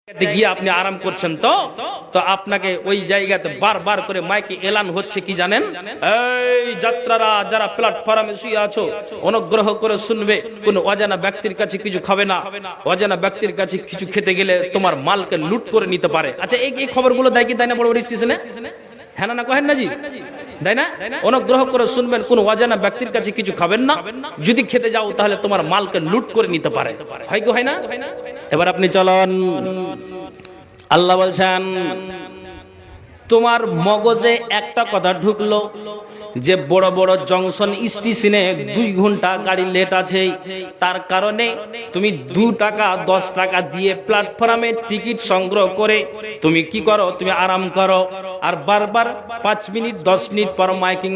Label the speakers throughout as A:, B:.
A: গিয়ে আপনি আরাম করছেন তো তো আপনাকে ওই জায়গাতে বারবার করে মাইকে এলান হচ্ছে কি জানেন, এই যাত্রারা যারা প্ল্যাটফর্মে শুয়ে আছো অনুগ্রহ করে শুনবে, কোন অজানা ব্যক্তির কাছে কিছু খাবে না, অজানা ব্যক্তির কাছে কিছু খেতে গেলে তোমার মালকে লুট করে নিতে পারে। আচ্ছা এই খবরগুলো দেয় কি তাই না বড় বড় স্টেশনে? হ্যাঁ না কহেন না জি, তাই না? অনুগ্রহ করে শুনবেন, কোন অজানা ব্যক্তির কাছে কিছু খাবেন না, যদি খেতে যাও তাহলে তোমার মালকে লুট করে নিতে পারে। হয় কি হয় না? এবার আপনি চলুন, আল্লাহ বলছেন তোমার মগজে একটা কথা ঢুকলো যে বড় বড় জংশন স্টেশনে 2 ঘন্টা গাড়ি লেট আছে, তার কারণে তুমি 2 টাকা 10 টাকা দিয়ে প্ল্যাটফর্মে টিকিট সংগ্রহ করে তুমি কি করো, তুমি আরাম করো। আর বারবার 5 মিনিট 10 মিনিট পর মাইকিং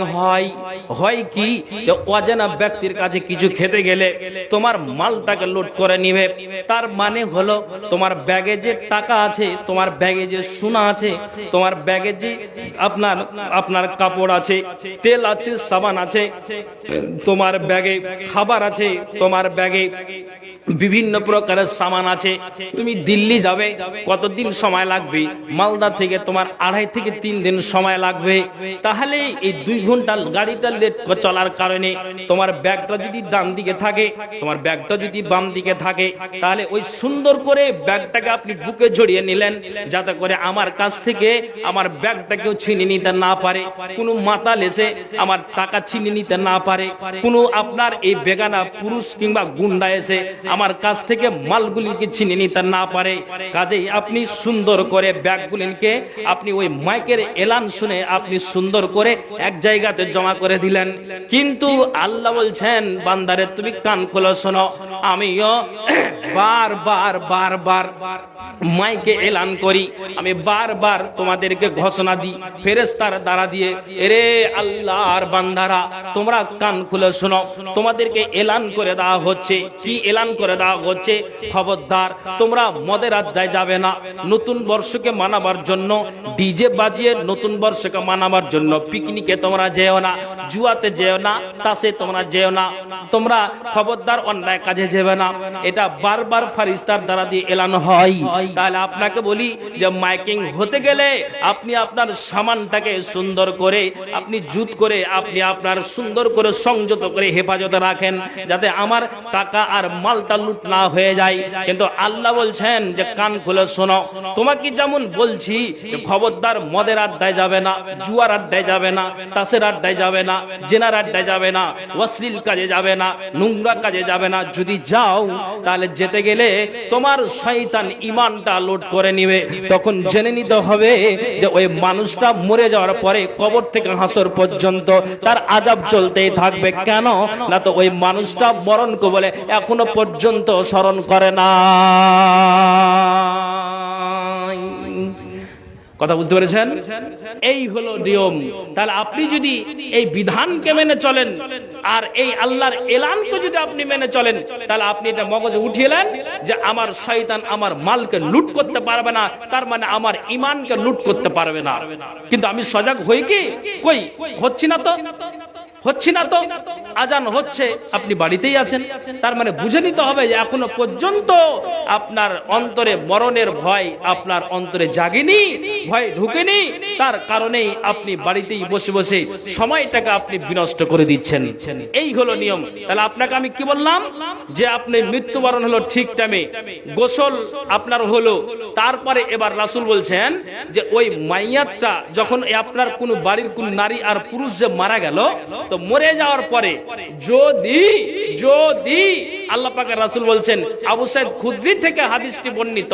A: হয় কি, অজানা ব্যক্তির কাছে কিছু খেতে গেলে তোমার মালটাকে লুট করে নিবে। তার মানে হলো তোমার ব্যাগে যে টাকা আছে, তোমার ব্যাগে যে সোনা আছে, তোমার ব্যাগে যে আপনার কাপড় আছে, তেল আছে, সাবান আছে, তোমার ব্যাগে খাবার আছে, তোমার ব্যাগে বিভিন্ন প্রকারের সামান আছে। তুমি দিল্লি যাবে, কতদিন সময় লাগবে? মালদা থেকে তোমার 2.5 থেকে 3 দিন সময় লাগবে। তাহলে এই 2 ঘন্টা গাড়িটা লেট চলার কারণে তোমার ব্যাগটা যদি ডান দিকে থাকে, তোমার ব্যাগটা যদি বাম দিকে থাকে, তাহলে ওই সুন্দর করে ব্যাগটাকে আপনি বুকে জড়িয়ে নিলেন, যাতে করে আমার কাছ থেকে আমার ব্যাগটা কেউ ছিনে নিতে না পারে, কোনো মাতাল এসে আমার টাকা ছিনে নিতে না পারে, কোনো আপনার এই বেগানা পুরুষ কিংবা গুন্ডা এসে আমার কাছ থেকে মালগুলিকে ছিনে নিতে না পারে। কাজেই আপনি সুন্দর করে ব্যাগগুলিকে আপনি ওই মাইকের এলান শুনে আপনি সুন্দর করে এক জায়গাতে জমা করে দিলেন। কিন্তু আল্লাহ বলছেন বান্দারে তুমি কান খোলো শোনো, আমিও বারবার মাইকে এলান করি, আমি বারবার তোমাদেরকে ঘোষণা দিই ফেরেশতার দ্বারা দিয়ে, এরে আল্লাহর বান্দারা তোমরা কান খুলে শোনো, তোমাদেরকে এলান করে দেওয়া হচ্ছে। কি এলান করে দেওয়া হচ্ছে? খবরদার তোমরা মদের আড্ডায় যাবে না, নতুন বর্ষকে মানাবার জন্য ডিজে বাজিয়ে নতুন বর্ষকে মানাবার জন্য পিকনিকে তোমরা যেও না, জুয়াতে যেও না, তাসে তোমরা যেও না, তোমরা খবরদার অন্যায় কাজে যাবে না। এটা বারবার ফেরেশতার দ্বারা দিয়ে এলান হয়। তাহলে আপনাকে বলি যে মাইকিং হতে গেলে আপনি আপনার সামানটাকে সুন্দর করে আপনি জুত করে আপনি আপনার সুন্দর করে সংযত করে হেফাজতে রাখেন, যাতে আমার টাকা আর মালটা লুট না হয়ে যায়। কিন্তু আল্লাহ বলছেন যে কান খুলে শোনো, তোমাকে যেমন বলছি খবরদার মদের আড্ডায় যাবে না, জুয়ার আড্ডায় যাবে না, তাসের আড্ডায় যাবে না, জেনার আড্ডায় যাবে না, অশ্লীল কাজে যাবে না, নোংরা কাজে যাবে না। যদি যাও তাহলে যেতে গেলে তোমার শয়তান ইমানটা লুট করে নিবে। তখন জেনে নিতে হবে যে ওই মানুষটা মরে যাওয়ার পরে কবর থেকে হাসর পর্যন্ত তার আযাব চলতেই থাকবে। কেন না, তো ওই মানুষটা মরণ কবলে এখনো পর্যন্ত স্মরণ করে না। কথা বুঝতে পেরেছেন? এই হলো নিয়ম। তাহলে আপনি যদি এই বিধানকে মেনে চলেন আর এই আল্লাহর এলানকে যদি আপনি মেনে চলেন, তাহলে আপনি এটা মগজে উঠিয়েলেন যে আমার শয়তান আমার মালকে লুট করতে পারবে না, তার মানে আমার ঈমানকে লুট করতে পারবে না। কিন্তু আমি সজাগ হই কি? কই হচ্ছি না তো আজান হচ্ছে, আপনি বাড়িতেই আছেন, তার মানে বুঝে নিতে হবে যে এখনো পর্যন্ত আপনার অন্তরে মরণের ভয় আপনার অন্তরে জাগেনি, ভয় ঢুকেনি, তার কারণেই আপনি বাড়িতেই বসে বসে সময়টাকে আপনি বিনষ্ট করে দিচ্ছেন। এই হলো নিয়ম। তাহলে আপনাকে আমি কি বললাম যে আপনি মৃত্যুবরণ হলো ঠিক টাইমে, গোসল আপনার হলো, তারপরে এবার রাসূল বলছেন যে ওই মাইয়াতটা যখন আপনার কোন বাড়ির কোন নারী আর পুরুষ যে মারা গেল, তো মরে যাওয়ার পরে যদি আল্লাহ পাকের রাসূল বলছেন, আবু সাঈদ খুদরি থেকে হাদিসটি বর্ণিত,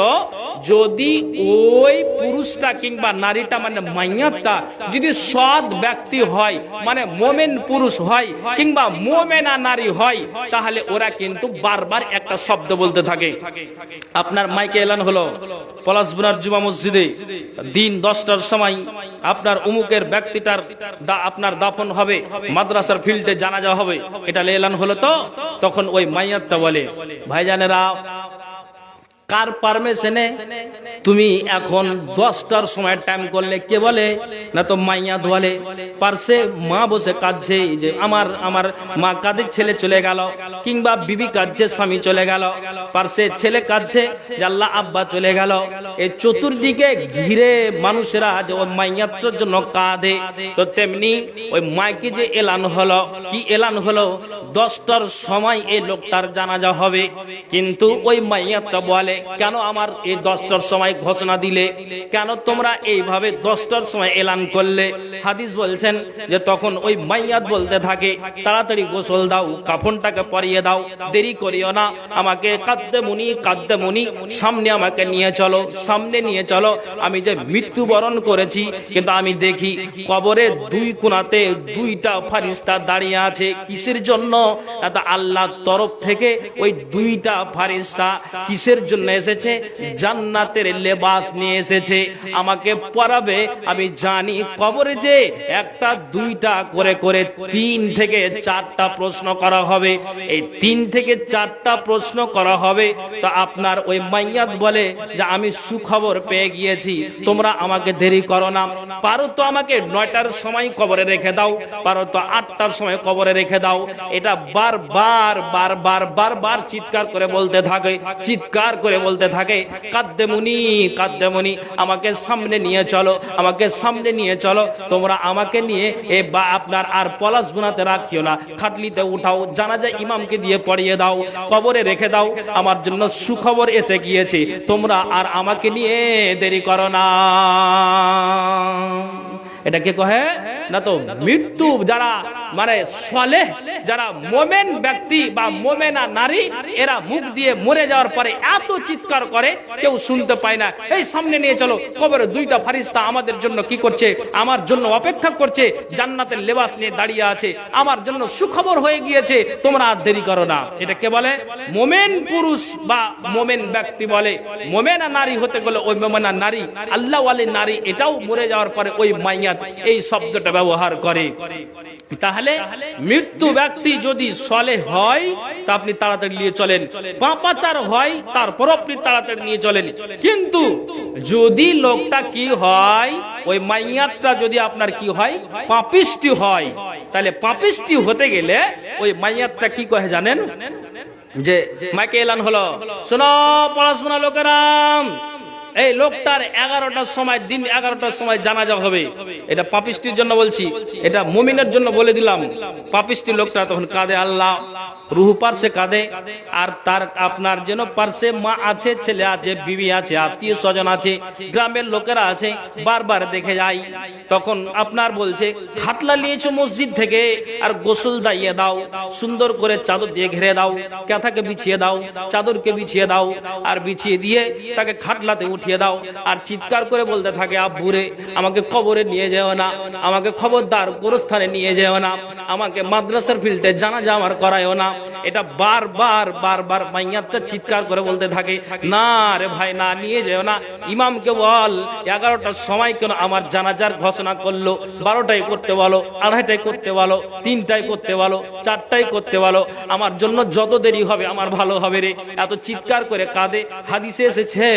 A: যদি ওই পুরুষটা কিংবা নারীটা মানে মাইয়াতটা যদি সৎ ব্যক্তি হয়, মানে মুমিন পুরুষ হয় কিংবা মুমিনা নারী হয়, তাহলে ওরা কিন্তু বারবার একটা শব্দ বলতে থাকে। আপনার মাইকে এলান হলো পলাশবুনার জুমা মসজিদে দিন 10টার সময় আপনার অমুকের ব্যক্তিটার আপনার দাফন হবে, মাদ্রাসার ফিল্ডে জানাজা হবে, এটা এলান হলো। তো তখন ওই মাইয়াতটা বলে, ভাইজানেরা কার পারমিশনে তুমি এখন 10টার সময় টাইম করলে? কে বলে? না তো মাইয়াত বলে। পারছে মা বসে কাঁদছে যে আমার মা কাঁদে, ছেলে চলে গেল, কিংবা বিবি কাঁদছে, স্বামী চলে গেল। পারছে ছেলে কাঁদছে যে আল্লাহ আব্বা চলে গেল। এই চতুর্দিকে ঘিরে মানুষেরা যে ওই মাইয়াতের জন্য কাঁদে। তো তেমনি ওই মাইকে যে এলান হলো, কি এলান হলো? 10টার সময় এই লোকটার জানাজা হবে। কিন্তু ওই মাইয়াতটা বলে, কেন আমার এই 10টার সময় ঘোষণা দিলে? কেন তোমরা এইভাবে 10টার সময় এলান করলে? হাদিস বলছেন যে তখন ওই মাইয়াত বলতে থাকে, তাড়াতাড়ি গোসল দাও, কাফনটাকে পরিয়ে দাও, দেরি করিও না, আমাকে কাঁদতে মুনি সামনে আমাকে নিয়ে চলো, সামনে নিয়ে চলো। আমি যে মৃত্যুবরণ করেছি, কিন্তু আমি দেখি কবরের দুই কোণাতে 2টা ফারিস্তা দাঁড়িয়ে আছে। কিসের জন্য? আল্লাহর তরফ থেকে ওই 2টা ফারিস্তা কিসের জন্য এসেছে? জান্নাতের লেবাস নিয়ে এসেছে, আমাকে পরাবে। আমি জানি কবরে যে 1টা 2টা করে করে 3 থেকে 4টা প্রশ্ন করা হবে। এই 3 থেকে 4টা প্রশ্ন করা হবে। তো আপনার ওই মাইয়াত বলে যে আমি সুখবর পেয়ে গিয়েছি, তোমরা আমাকে দেরি করো না। পারো তো আমাকে 9টার সময় কবরে রেখে দাও, পারো তো 8টার সময় কবরে রেখে দাও। এটা বারবার চিৎকার করে বলতে থাকে, চিৎকার করে বলতে থাকে, কাঁদতে মুনি, আমাকে সামনে নিয়ে চলো, আমাকে সামনে নিয়ে চলো। তোমরা আমাকে নিয়ে বা আপনার আর পলাশ গুনাতে রাখিও না, খাটলিতে উঠাও, জানাজা ইমামকে দিয়ে পড়িয়ে দাও, কবরে রেখে দাও। আমার জন্য সুখবর এসে গিয়েছে, তোমরা আর আমাকে নিয়ে দেরি করো না। এটা কে কহে? না তো মৃত্যু যারা মানে সালেহ, যারা মোমেন ব্যক্তি বা মোমেনা নারী, এরা মুখ দিয়ে মরে যাওয়ার পরে এত চিৎকার করে কেউ শুনতে পায় না। এই সামনে নিয়ে চলো, কবরে 2টা ফারিস্তা আমাদের জন্য কি করছে? আমার জন্য অপেক্ষা করছে, জান্নাতের লেবাস নিয়ে দাঁড়িয়ে আছে, আমার জন্য সুখবর হয়ে গিয়েছে, তোমরা আর দেরি করো না। এটা কে বলে? মোমেন পুরুষ বা মোমেন ব্যক্তি বলে। মোমেনা নারী হতে গেলে ওই মোমেনা নারী, আল্লাহ ওয়ালি নারী, এটাও মরে যাওয়ার পরে ওই মাইয়া এই শব্দটা ব্যবহার করে। তাহলে মৃত্যু ব্যক্তি যদি সলে হয় তা আপনি তাড়াতাড়ি নিয়ে চলেন, পাপাচার হয় তারপর আপনি তাড়াতাড়ি নিয়ে চলেন। কিন্তু যদি লোকটা কি হয়, ওই মাইয়াতটা যদি আপনার কি হয়? পাপিষ্টি হয়, তাহলে পাপিষ্টি হতে গেলে ওই মাইয়াতটা কি কহে জানেন? যে মাইকে এলান হলো, শোনো পড়াশোনা লোকেরাম, এই লোকটার 11টার সময়, দিন 11টার সময় জানাজা হবে। এটা পাপিষ্টির জন্য বলছি, এটা মুমিনের জন্য বলে দিলাম। পাপিষ্টি লোকটা তখন কাঁদে, আল্লাহ রুহু পারছে কাঁদে, আর তার আপনার যেন পারছে মা আছে, ছেলে আছে, বিবি আছে, আত্মীয় স্বজন আছে, গ্রামের লোকেরা আছে, বারবার দেখে যাই। তখন আপনার বলছে, খাটলা নিয়েছো মসজিদ থেকে, আর গোসল দাইয়ে দাও, সুন্দর করে চাদর দিয়ে ঘিরে দাও, কাঁথাকে বিছিয়ে দাও, চাদরকে বিছিয়ে দাও, আর বিছিয়ে দিয়ে তাকে খাটলাতে উঠিয়ে দাও। আর চিৎকার করে বলতে থাকে, আব্বুরে আমাকে কবরে নিয়ে যেও না, আমাকে খবরদার গোরস্থানে নিয়ে যেও না, আমাকে মাদ্রাসার ফিল্ডে জানাজা আমার করায়ও না। এটা বারবার মাইয়াতটা চিৎকার করে বলতে থাকে, না রে ভাই, না নিয়ে যেও না। ইমামকে বল 11টার সময় কেন আমার জানাজার ঘোষণা করলো? 12টায় করতে বলো, 2:30টায় করতে বলো, 3টায় করতে বলো, 4টায় করতে বলো, আমার জন্য যত দেরি হবে আমার ভালো হবে রে। এত চিৎকার করে কাঁদে। হাদিসে এসেছে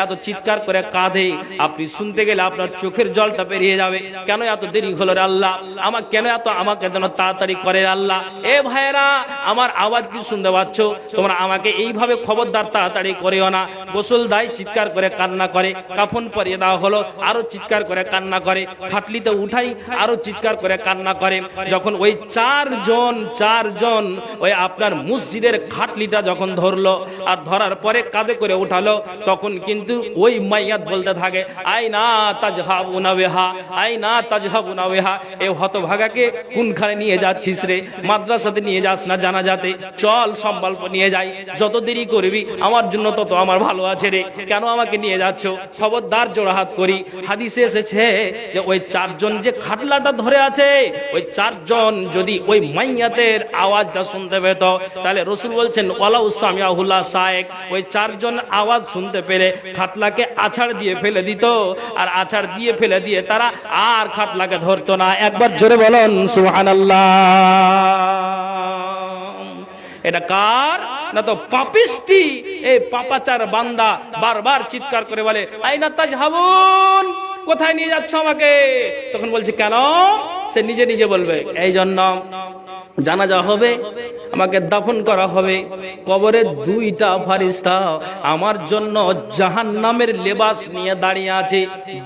A: এত চিৎকার করে কাঁদে, আপনি শুনতে গেলে আপনার চোখের জলটা বেরিয়ে যাবে। কেন এত দেরি হলো রে আল্লাহ? আমাকে যেন তাড়াতাড়ি করে আল্লাহ। এ ভাইয়েরা, আমার আওয়াজ কি শুনতে পাচ্ছ? তোমরা আমাকে এইভাবে খবরদার তাড়াতাড়ি করিও না। গোসল দেয়, চিৎকার করে কান্না করে, কাফন পরিয়ে দেওয়া হলো, আরো চিৎকার করে কান্না করে, খাটলিতে উঠাই, আরো চিৎকার করে কান্না করে। যখন ওই চারজন ওই আপনার মসজিদের খাটলিটা যখন ধরলো, আর ধরার পরে কাঁধে করে উঠালো, তখন কিন্তু ওই মাইয়াত বলতে থাকে, আইনা তাজহাবুনা বিহা, আইনা তাজহাবুনা বিহা। এই হতভাগাকে কোনখানে নিয়ে যাচ্ছিস রে? মাদ্রাসাতে নিয়ে যাস না জানাজাতে? চল সম্বল নিয়ে যাই, যত দেরি করবি আমার জন্য তত আমার ভালো আছে রে, কেন আমাকে নিয়ে যাচ্ছ? খবরদার জোড়হাত করি। হাদিসে এসেছে যে ওই 4জন যে খাটলাটা ধরে আছে, ওই 4জন যদি ওই মাইয়াতের আওয়াজটা শুনতে পেত, তাহলে রাসূল বলছেন ওয়ালাউ সামিআহুল্লাহ সায়েক, ওই 4জন আওয়াজ শুনতে পেলে খাটলাকে আছাড় দিয়ে ফেলে দিত, আর আছাড় দিয়ে ফেলে দিয়ে তারা আর খাটলাকে ধরতো না। একবার জোরে বলুন সুবহানাল্লাহ। এটা কার? না তো পাপিষ্টি এই পাপাচার বান্দা বারবার চিৎকার করে বলে, আইনা তাজহাবুন, কোথায় নিয়ে যাচ্ছ আমাকে? তখন বলছে কেন? সে নিজে নিজে বলবে, এই জন্য জানাজা হবে, আমাকে দাফন করা হবে, কবরে দুইটা ফারিস্তা আমার জন্য জাহান্নামের লেবাস নিয়ে দাঁড়িয়ে আছে,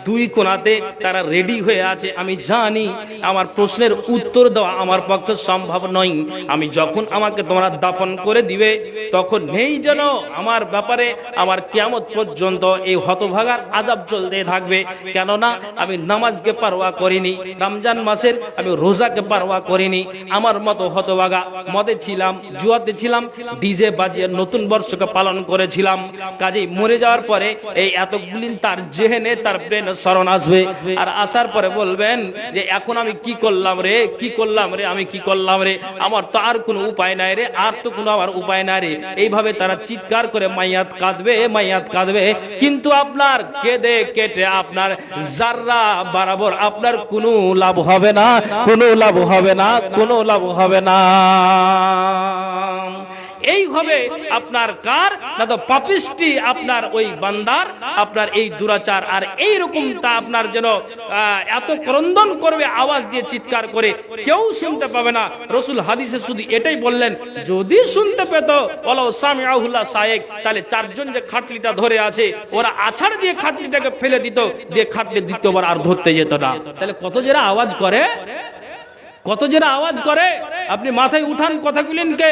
A: দুই কোণাতে তারা রেডি হয়ে আছে। আমি জানি আমার প্রশ্নের উত্তর দেওয়া আমার পক্ষে সম্ভব নয়। আমি যখন আমাকে তোমরা দাফন করে দিবে তখন নেই যেন আমার ব্যাপারে আমার কিয়ামত পর্যন্ত এই হতভাগার আযাব চলতে থাকবে। কেননা আমি নামাজকে পারোয়া করিনি, রমজান মাসের আমি রোজাকে পারোয়া করিনি, আমার মতো হতভাগা মদে ছিলাম, জুয়াতে ছিলাম, ডিজে বাজিয়ে নতুন বর্ষকে পালন করেছিলাম। কাজেই মরে যাওয়ার পরে এই এতগুলি তার জেহেনে তার ব্রেনে স্মরণ আসবে, আর আসার পরে বলবেন যে এখন আমি কি করলাম রে, কি করলাম রে, আমি কি করলাম রে, আমার তো আর কোনো উপায় নাই রে, আর তো কোনো আমার উপায় নাই রে। এইভাবে তারা চিৎকার করে মাইয়াত কাঁদবে, মাইয়াত কাঁদবে, কিন্তু আপনার কেঁদে কেটে আপনার জাররা বরাবর আপনার কোনো লাভ হবে না, কোনো লাভ হবে না, কোনো লাভ হবে না। এই হবে আপনার কার? না তো পাপিষ্টি আপনার ওই বান্দার আপনার এই দুরাচার। আর এই রকমটা আপনার যেন এত ক্রন্দন করবে আওয়াজ দিয়ে চিৎকার করে, কেউ শুনতে পাবে না। রাসূল হাদিসে শুধু এটাই বললেন, যদি শুনতে পেত ওয়ালাউ সামিআহুল্লাহ সায়েক, তাহলে চারজন যে খাটলিটা ধরে আছে ওরা আছাড় দিয়ে খাটলিটাকে ফেলে দিত, দিয়ে খাটলি দ্বিতীয়বার আর ধরতে যেত না। তাহলে কত জোরে আওয়াজ করে, কত জোরে আওয়াজ করে। আপনি মাথায় উঠান কথাগুলিকে।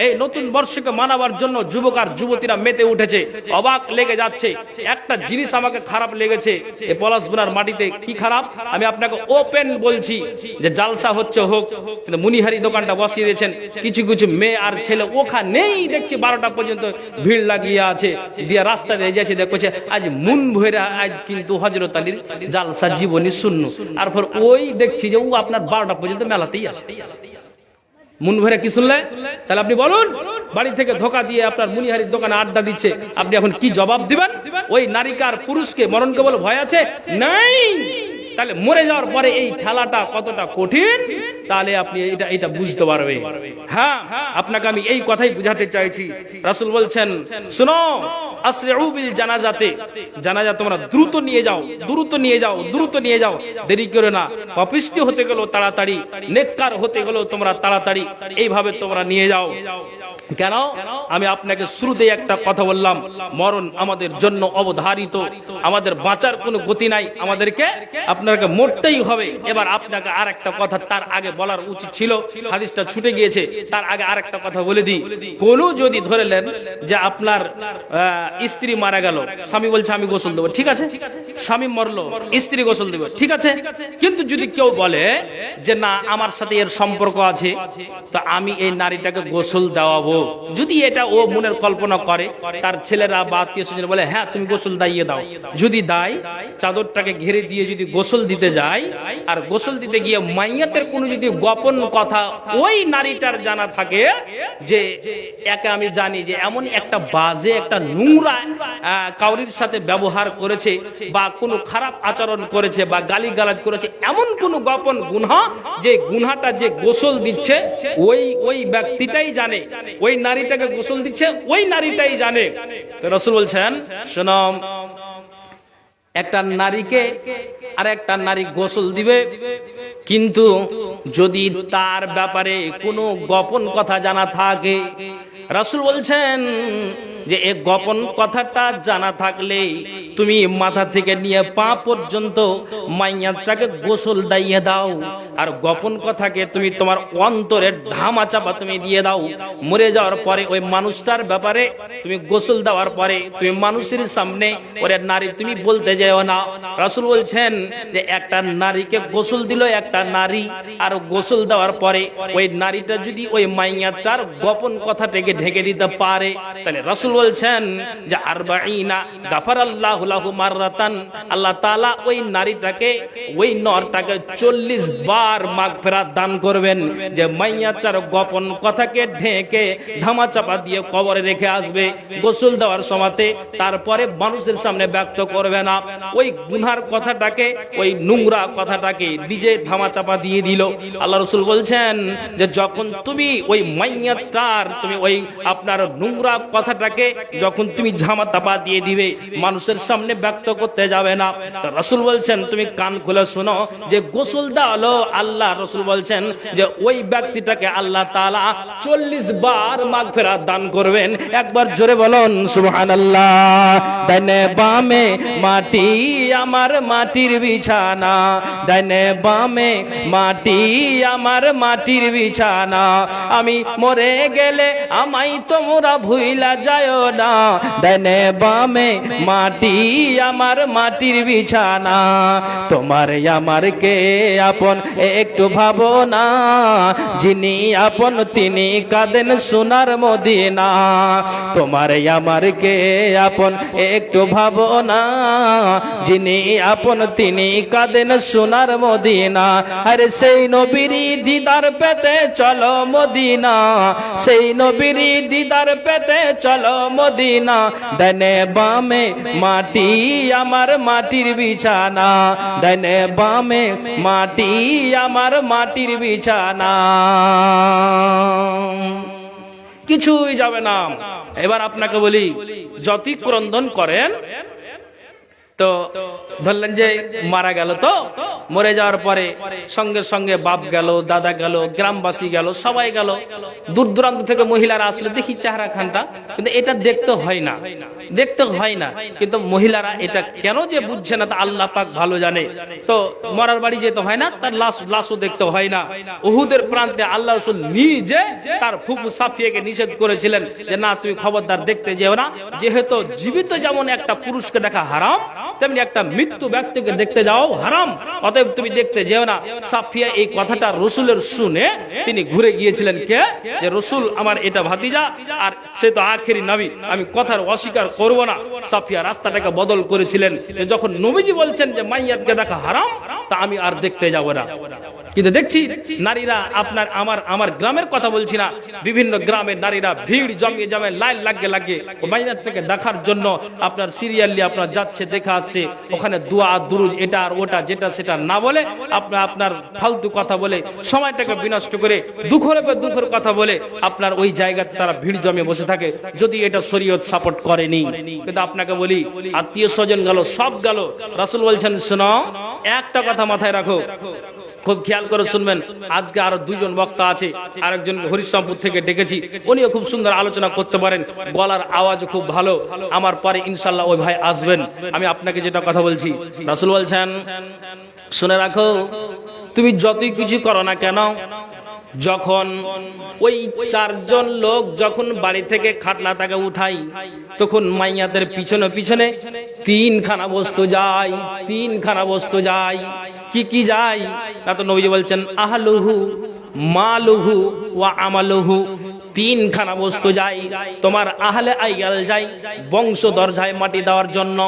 A: এই নতুন বর্ষকে মানাবার জন্য যুবক আর যুবতীরা মেতে উঠেছে, অবাক লেগে যাচ্ছে। একটা জিনিস আমাকে খারাপ লেগেছে, এই পলাশবুনার মাটিতে কি খারাপ আমি আপনাকে ওপেন বলছি, যে জালসা হচ্ছে হোক, কিন্তু মুনিহারি দোকানটা বসিয়ে দিয়েছেন, কিছু কিছু মেয়ে আর ছেলে ওখানেই দেখছি 12টা পর্যন্ত ভিড় লাগিয়ে আছে, দিয়ে রাস্তা দিয়ে যাচ্ছে, দেখছে আজ মন ভরে আজ কিন্তু হযরত আলীর জালসা জীবনী শূন্য, আর পর ওই দেখছি যে ও আপনার 12টা পর্যন্ত মেলাতেই আছে। মন ভরে কি শুনলে? তাহলে আপনি বলুন, বাড়ি থেকে ধোকা দিয়ে আপনার মুনিহারির দোকানে আড্ডা দিচ্ছে, আপনি এখন কি জবাব দিবেন? ওই নারীকার পুরুষকে মরণকে বলে ভয় আছে? নাই। তাহলে মরে যাওয়ার পরে এই ঠেলাটা কতটা কঠিন, তাহলে আপনি এটা বুঝতে পারবেন। হ্যাঁ, আপনাকে আমি এই কথাই বুঝাতে চাইছি। রাসূল বলছেন, শুনো, আসরিউ বিল জানাজাতে, জানাজা তোমরা দ্রুত নিয়ে যাও, দ্রুত নিয়ে যাও, দ্রুত নিয়ে যাও, দেরি করো না। পাপিষ্টি হতে গেল তাড়াতাড়ি, নেককার হতে গেল তোমরা তাড়াতাড়ি, এইভাবে তোমরা নিয়ে যাও। কেন? আমি আপনাকে শুরুতেই একটা কথা বললাম, মরণ আমাদের জন্য অবধারিত, আমাদের বাঁচার কোনো গতি নাই, আমাদেরকে আপনাকে মরতেই হবে। এবার আপনাকে আর একটা কথা তার আগে বলার উচিত ছিল, হাদিসটা ছুটে গিয়েছে, তার আগে আর একটা কথা বলে দিই। কোন যদি ধরেলেন যে আপনার স্ত্রী মারা গেল, স্বামী বলছে আমি গোসল দেবো, ঠিক আছে, স্বামী মরলো, স্ত্রী গোসল দেবে, ঠিক আছে, কিন্তু যদি কেউ বলে যে না আমার সাথে এর সম্পর্ক আছে, তো আমি এই নারীটাকে গোসল দেওয়াবো, যদি এটা ও মনের কল্পনা করে, তার ছেলেরা বা আত্মীয় স্বজন বলে হ্যাঁ তুমি গোসল দিয়ে দাও, যদি দেয়, চাদরটাকে ঘিরে দিয়ে যদি গোসল দিতে যায়, আর গোসল দিতে গিয়ে মাইয়াতের কোনো যদি গোপন কথা ওই নারীটার জানা থাকে, যে একে আমি জানি যে এমন একটা বাজে একটা নোংরা কাউরির সাথে ব্যবহার করেছে, বা কোনো খারাপ আচরণ করেছে, বা গালিগালাজ করেছে, এমন কোনো গোপন গুনাহ, যে গুনাহটা যে গোসল দিচ্ছে ওই ব্যক্তিটাই জানে, ওই নারীটাকে গোসল দিচ্ছে ওই নারীটাই জানে। তো রাসূল বলছেন, শোনো, একটা নারীকে আর একটা নারী গোসল দিবে, কিন্তু যদি তার ব্যাপারে কোনো গোপন কথা জানা থাকে, রাসূল বলছেন যে এই গোপন কথাটা জানা থাকলে তুমি মাথা থেকে নিয়ে পা পর্যন্ত মাইয়াটাকে গোসল দিয়ে দাও, আর গোপন কথাকে তুমি তোমার অন্তরের ধামা চাপা তুমি দিয়ে দাও। মরে যাওয়ার পরে ওই মানুষটার ব্যাপারে তুমি গোসল দেওয়ার পরে তুমি মানুষের সামনে ওরে নারী তুমি বলতে যাও না। রাসূল বলছেন যে একটা নারীকে গোসল দিল একটা নারী, আর গোসল দেওয়ার পরে ওই নারীটা যদি ওই মাইয়াটার গোপন কথাটাকে ঢেকে দিতে পারে, তাহলে রাসূল বলছেন যে আরবাঈনা গাফারাল্লাহু লাহু মাররাতান, আল্লাহ তাআলা ওই নারীটাকে ওই নরটাকে 40 বার মাগফিরাত দান করবেন। যে মাইয়াটার গোপন কথাকে ঢেকে ধামাচাপা দিয়ে কবরে রেখে আসবে গোসল দেওয়ার সময়তে, তারপরে মানুষের সামনে ব্যক্ত করবে না। ওই গুনার কথাটাকে, ওই নোংরা কথাটাকে নিজে ধামাচাপা দিয়ে দিল। আল্লাহ রাসূল বলছেন যে যখন তুমি ওই মাইয়াটার তুমি ওই আপনার নোংরা কথাটাকে যখন তুমি ধামাচাপা দিয়ে দিবে, মানুষের সামনে ব্যক্ত করতে যাবে না। তো রাসূল বলছেন তুমি কান খুলে শোনো, যে গোসল দেওয়ালো আল্লাহ রাসূল বলছেন যে ওই ব্যক্তিটাকে আল্লাহ তাআলা 40 বার মাগফিরাত দান করবেন। একবার জোরে বলুন সুবহানাল্লাহ। ডানে বামে মাটি আমার মাটির বিছানা, ডানে বামে মাটি আমার মাটির বিছানা, আমি মরে গেলে আমায় তোমরা ভুইলা যায় না, ডানে বামে মাটি আমার মাটির বিছানা, তোমার আমার কে আপন একটু ভাবো না, যিনি আপন তিনি কাঁদেন সোনার মদিনা, তোমার আমার কে আপন একটু ভাবো না, যিনি আপন তিনি কাঁদেন সোনার মদিনা। আরে সেই নবীর দিদার পেতে চলো মদিনা, সেই নবীর দিদার পেতে চলো মদিনা, ডানে বামে মাটি আমার মাটির বিছানা, ডানে বামে মাটি আমার মাটির বিছানা, কিছুই যাবে না। এবার আপনাকে বলি, যতই ক্রন্দন করেন, তো ধরলেন যে মারা গেল, তো মরে যাওয়ার পরে সঙ্গে সঙ্গে বাপ গেল, দাদা গেল, গ্রামবাসী গেল, সবাই গেল, দূর দূরান্ত থেকে মহিলারা আসলে দেখি চেহারা খানটা, কিন্তু এটা দেখতে হয় না, দেখতে হয় না। কিন্তু মহিলারা এটা কেন যে বুঝছে না তা আল্লাহ পাক ভালো জানে। তো মরার বাড়ি যেতে হয় না, তার লাশও দেখতে হয় না। উহুদের প্রান্তে আল্লাহ রাসূল নিজে তার ফুফু সাফিয়াকে নিষেধ করেছিলেন যে না, তুমি খবরদার দেখতে যেও না, যেহেতু জীবিত যেমন একটা পুরুষকে দেখা হারাম, তেমনি একটা মৃত্যু ব্যক্তিকে দেখতে যাও হারাম, অতএব তুমি দেখতে যেও না। সাফিয়া এই কথাটা রসুলের শুনে তিনি ঘুরে গিয়েছিলেন, কে যে রসুল আমার এটা ভাতিজা, আর সে তো আখেরি নবী, আমি কথার অস্বীকার করব না। সাফিয়া রাস্তাটাকে বদল করেছিলেন, যখন নবীজি বলছেন যে মাইয়াতকে দেখা হারাম, তা আমি আর দেখতে যাব না। কিন্তু দেখছি নারীরা আপনার আমার গ্রামের কথা বলছি না, বিভিন্ন গ্রামের নারীরা ভিড় জমিয়ে জমে লাইন লাগিয়ে মাইয়াত থেকে দেখার জন্য আপনার সিরিয়ালি আপনার যাচ্ছে, দেখা আসছে, ওখানে দোয়া দুরুজ এটা আর ওটা যেটা সেটা না বলে আপনার ফালতু কথা বলে সময়টাকে বিনষ্ট করে দুঃখের কথা বলে আপনার ওই জায়গাতে তারা ভিড় জমিয়ে বসে থাকে, যদি এটা শরীয়ত সাপোর্ট করেনি। কিন্তু আপনাকে বলি, আত্মীয় স্বজন গেল, সব গেল, রাসূল বলছেন শোনো, একটা কথা মাথায় রাখো, খুব খেয়াল করে শুনবেন। আজকে আরো দুইজন বক্তা আছে, আরেকজন হরিশ্রামপুর থেকে ডেকেছি, উনিও খুব সুন্দর আলোচনা করতে পারেন, গলার আওয়াজ খুব ভালো। আমার পরে ইনশাল্লাহ ওই ভাই আসবেন। আমি আপনাকে যেটা কথা বলছি, রাসূল বলছেন শুনে রাখো, তুমি যতই কিছু করো না কেন, যখন ওই চারজন লোক যখন বাড়ি থেকে খাটলাটাকে উঠাই, তখন মাইয়াদের পিছনে পিছনে তিনখানা বস্তু যায়, তিনখানা বস্তু যায়। কি কি যায়? তা তো নবীজি বলছেন আহলুহু মালুহু ওয়া আমালুহু, তিনখানা বস্তু যায়। তোমার আহলে আইয়াল যায়, বংশধর যায় মাটি দেওয়ার জন্য,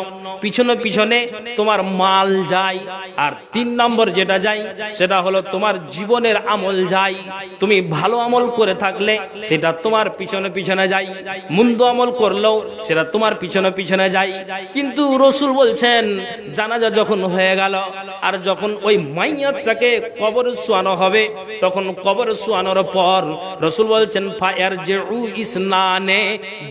A: পিছনে পিছনে তোমার মাল যায়, আর 3 নম্বর যেটা যায় সেটা হলো তোমার জীবনের আমল যায়। তুমি ভালো আমল করে থাকলে সেটা তোমার পিছনে পিছনে যায়, মন্দ আমল করলেও সেটা তোমার পিছনে পিছনে যায়। কিন্তু রাসূল বলছেন জানাজা যখন হয়ে গেল, আর যখন ওই মাইয়াতটাকে কবরে শোয়ানো হবে, তখন কবরে শোয়ানোর পর রাসূল বলছেন ইসনানে,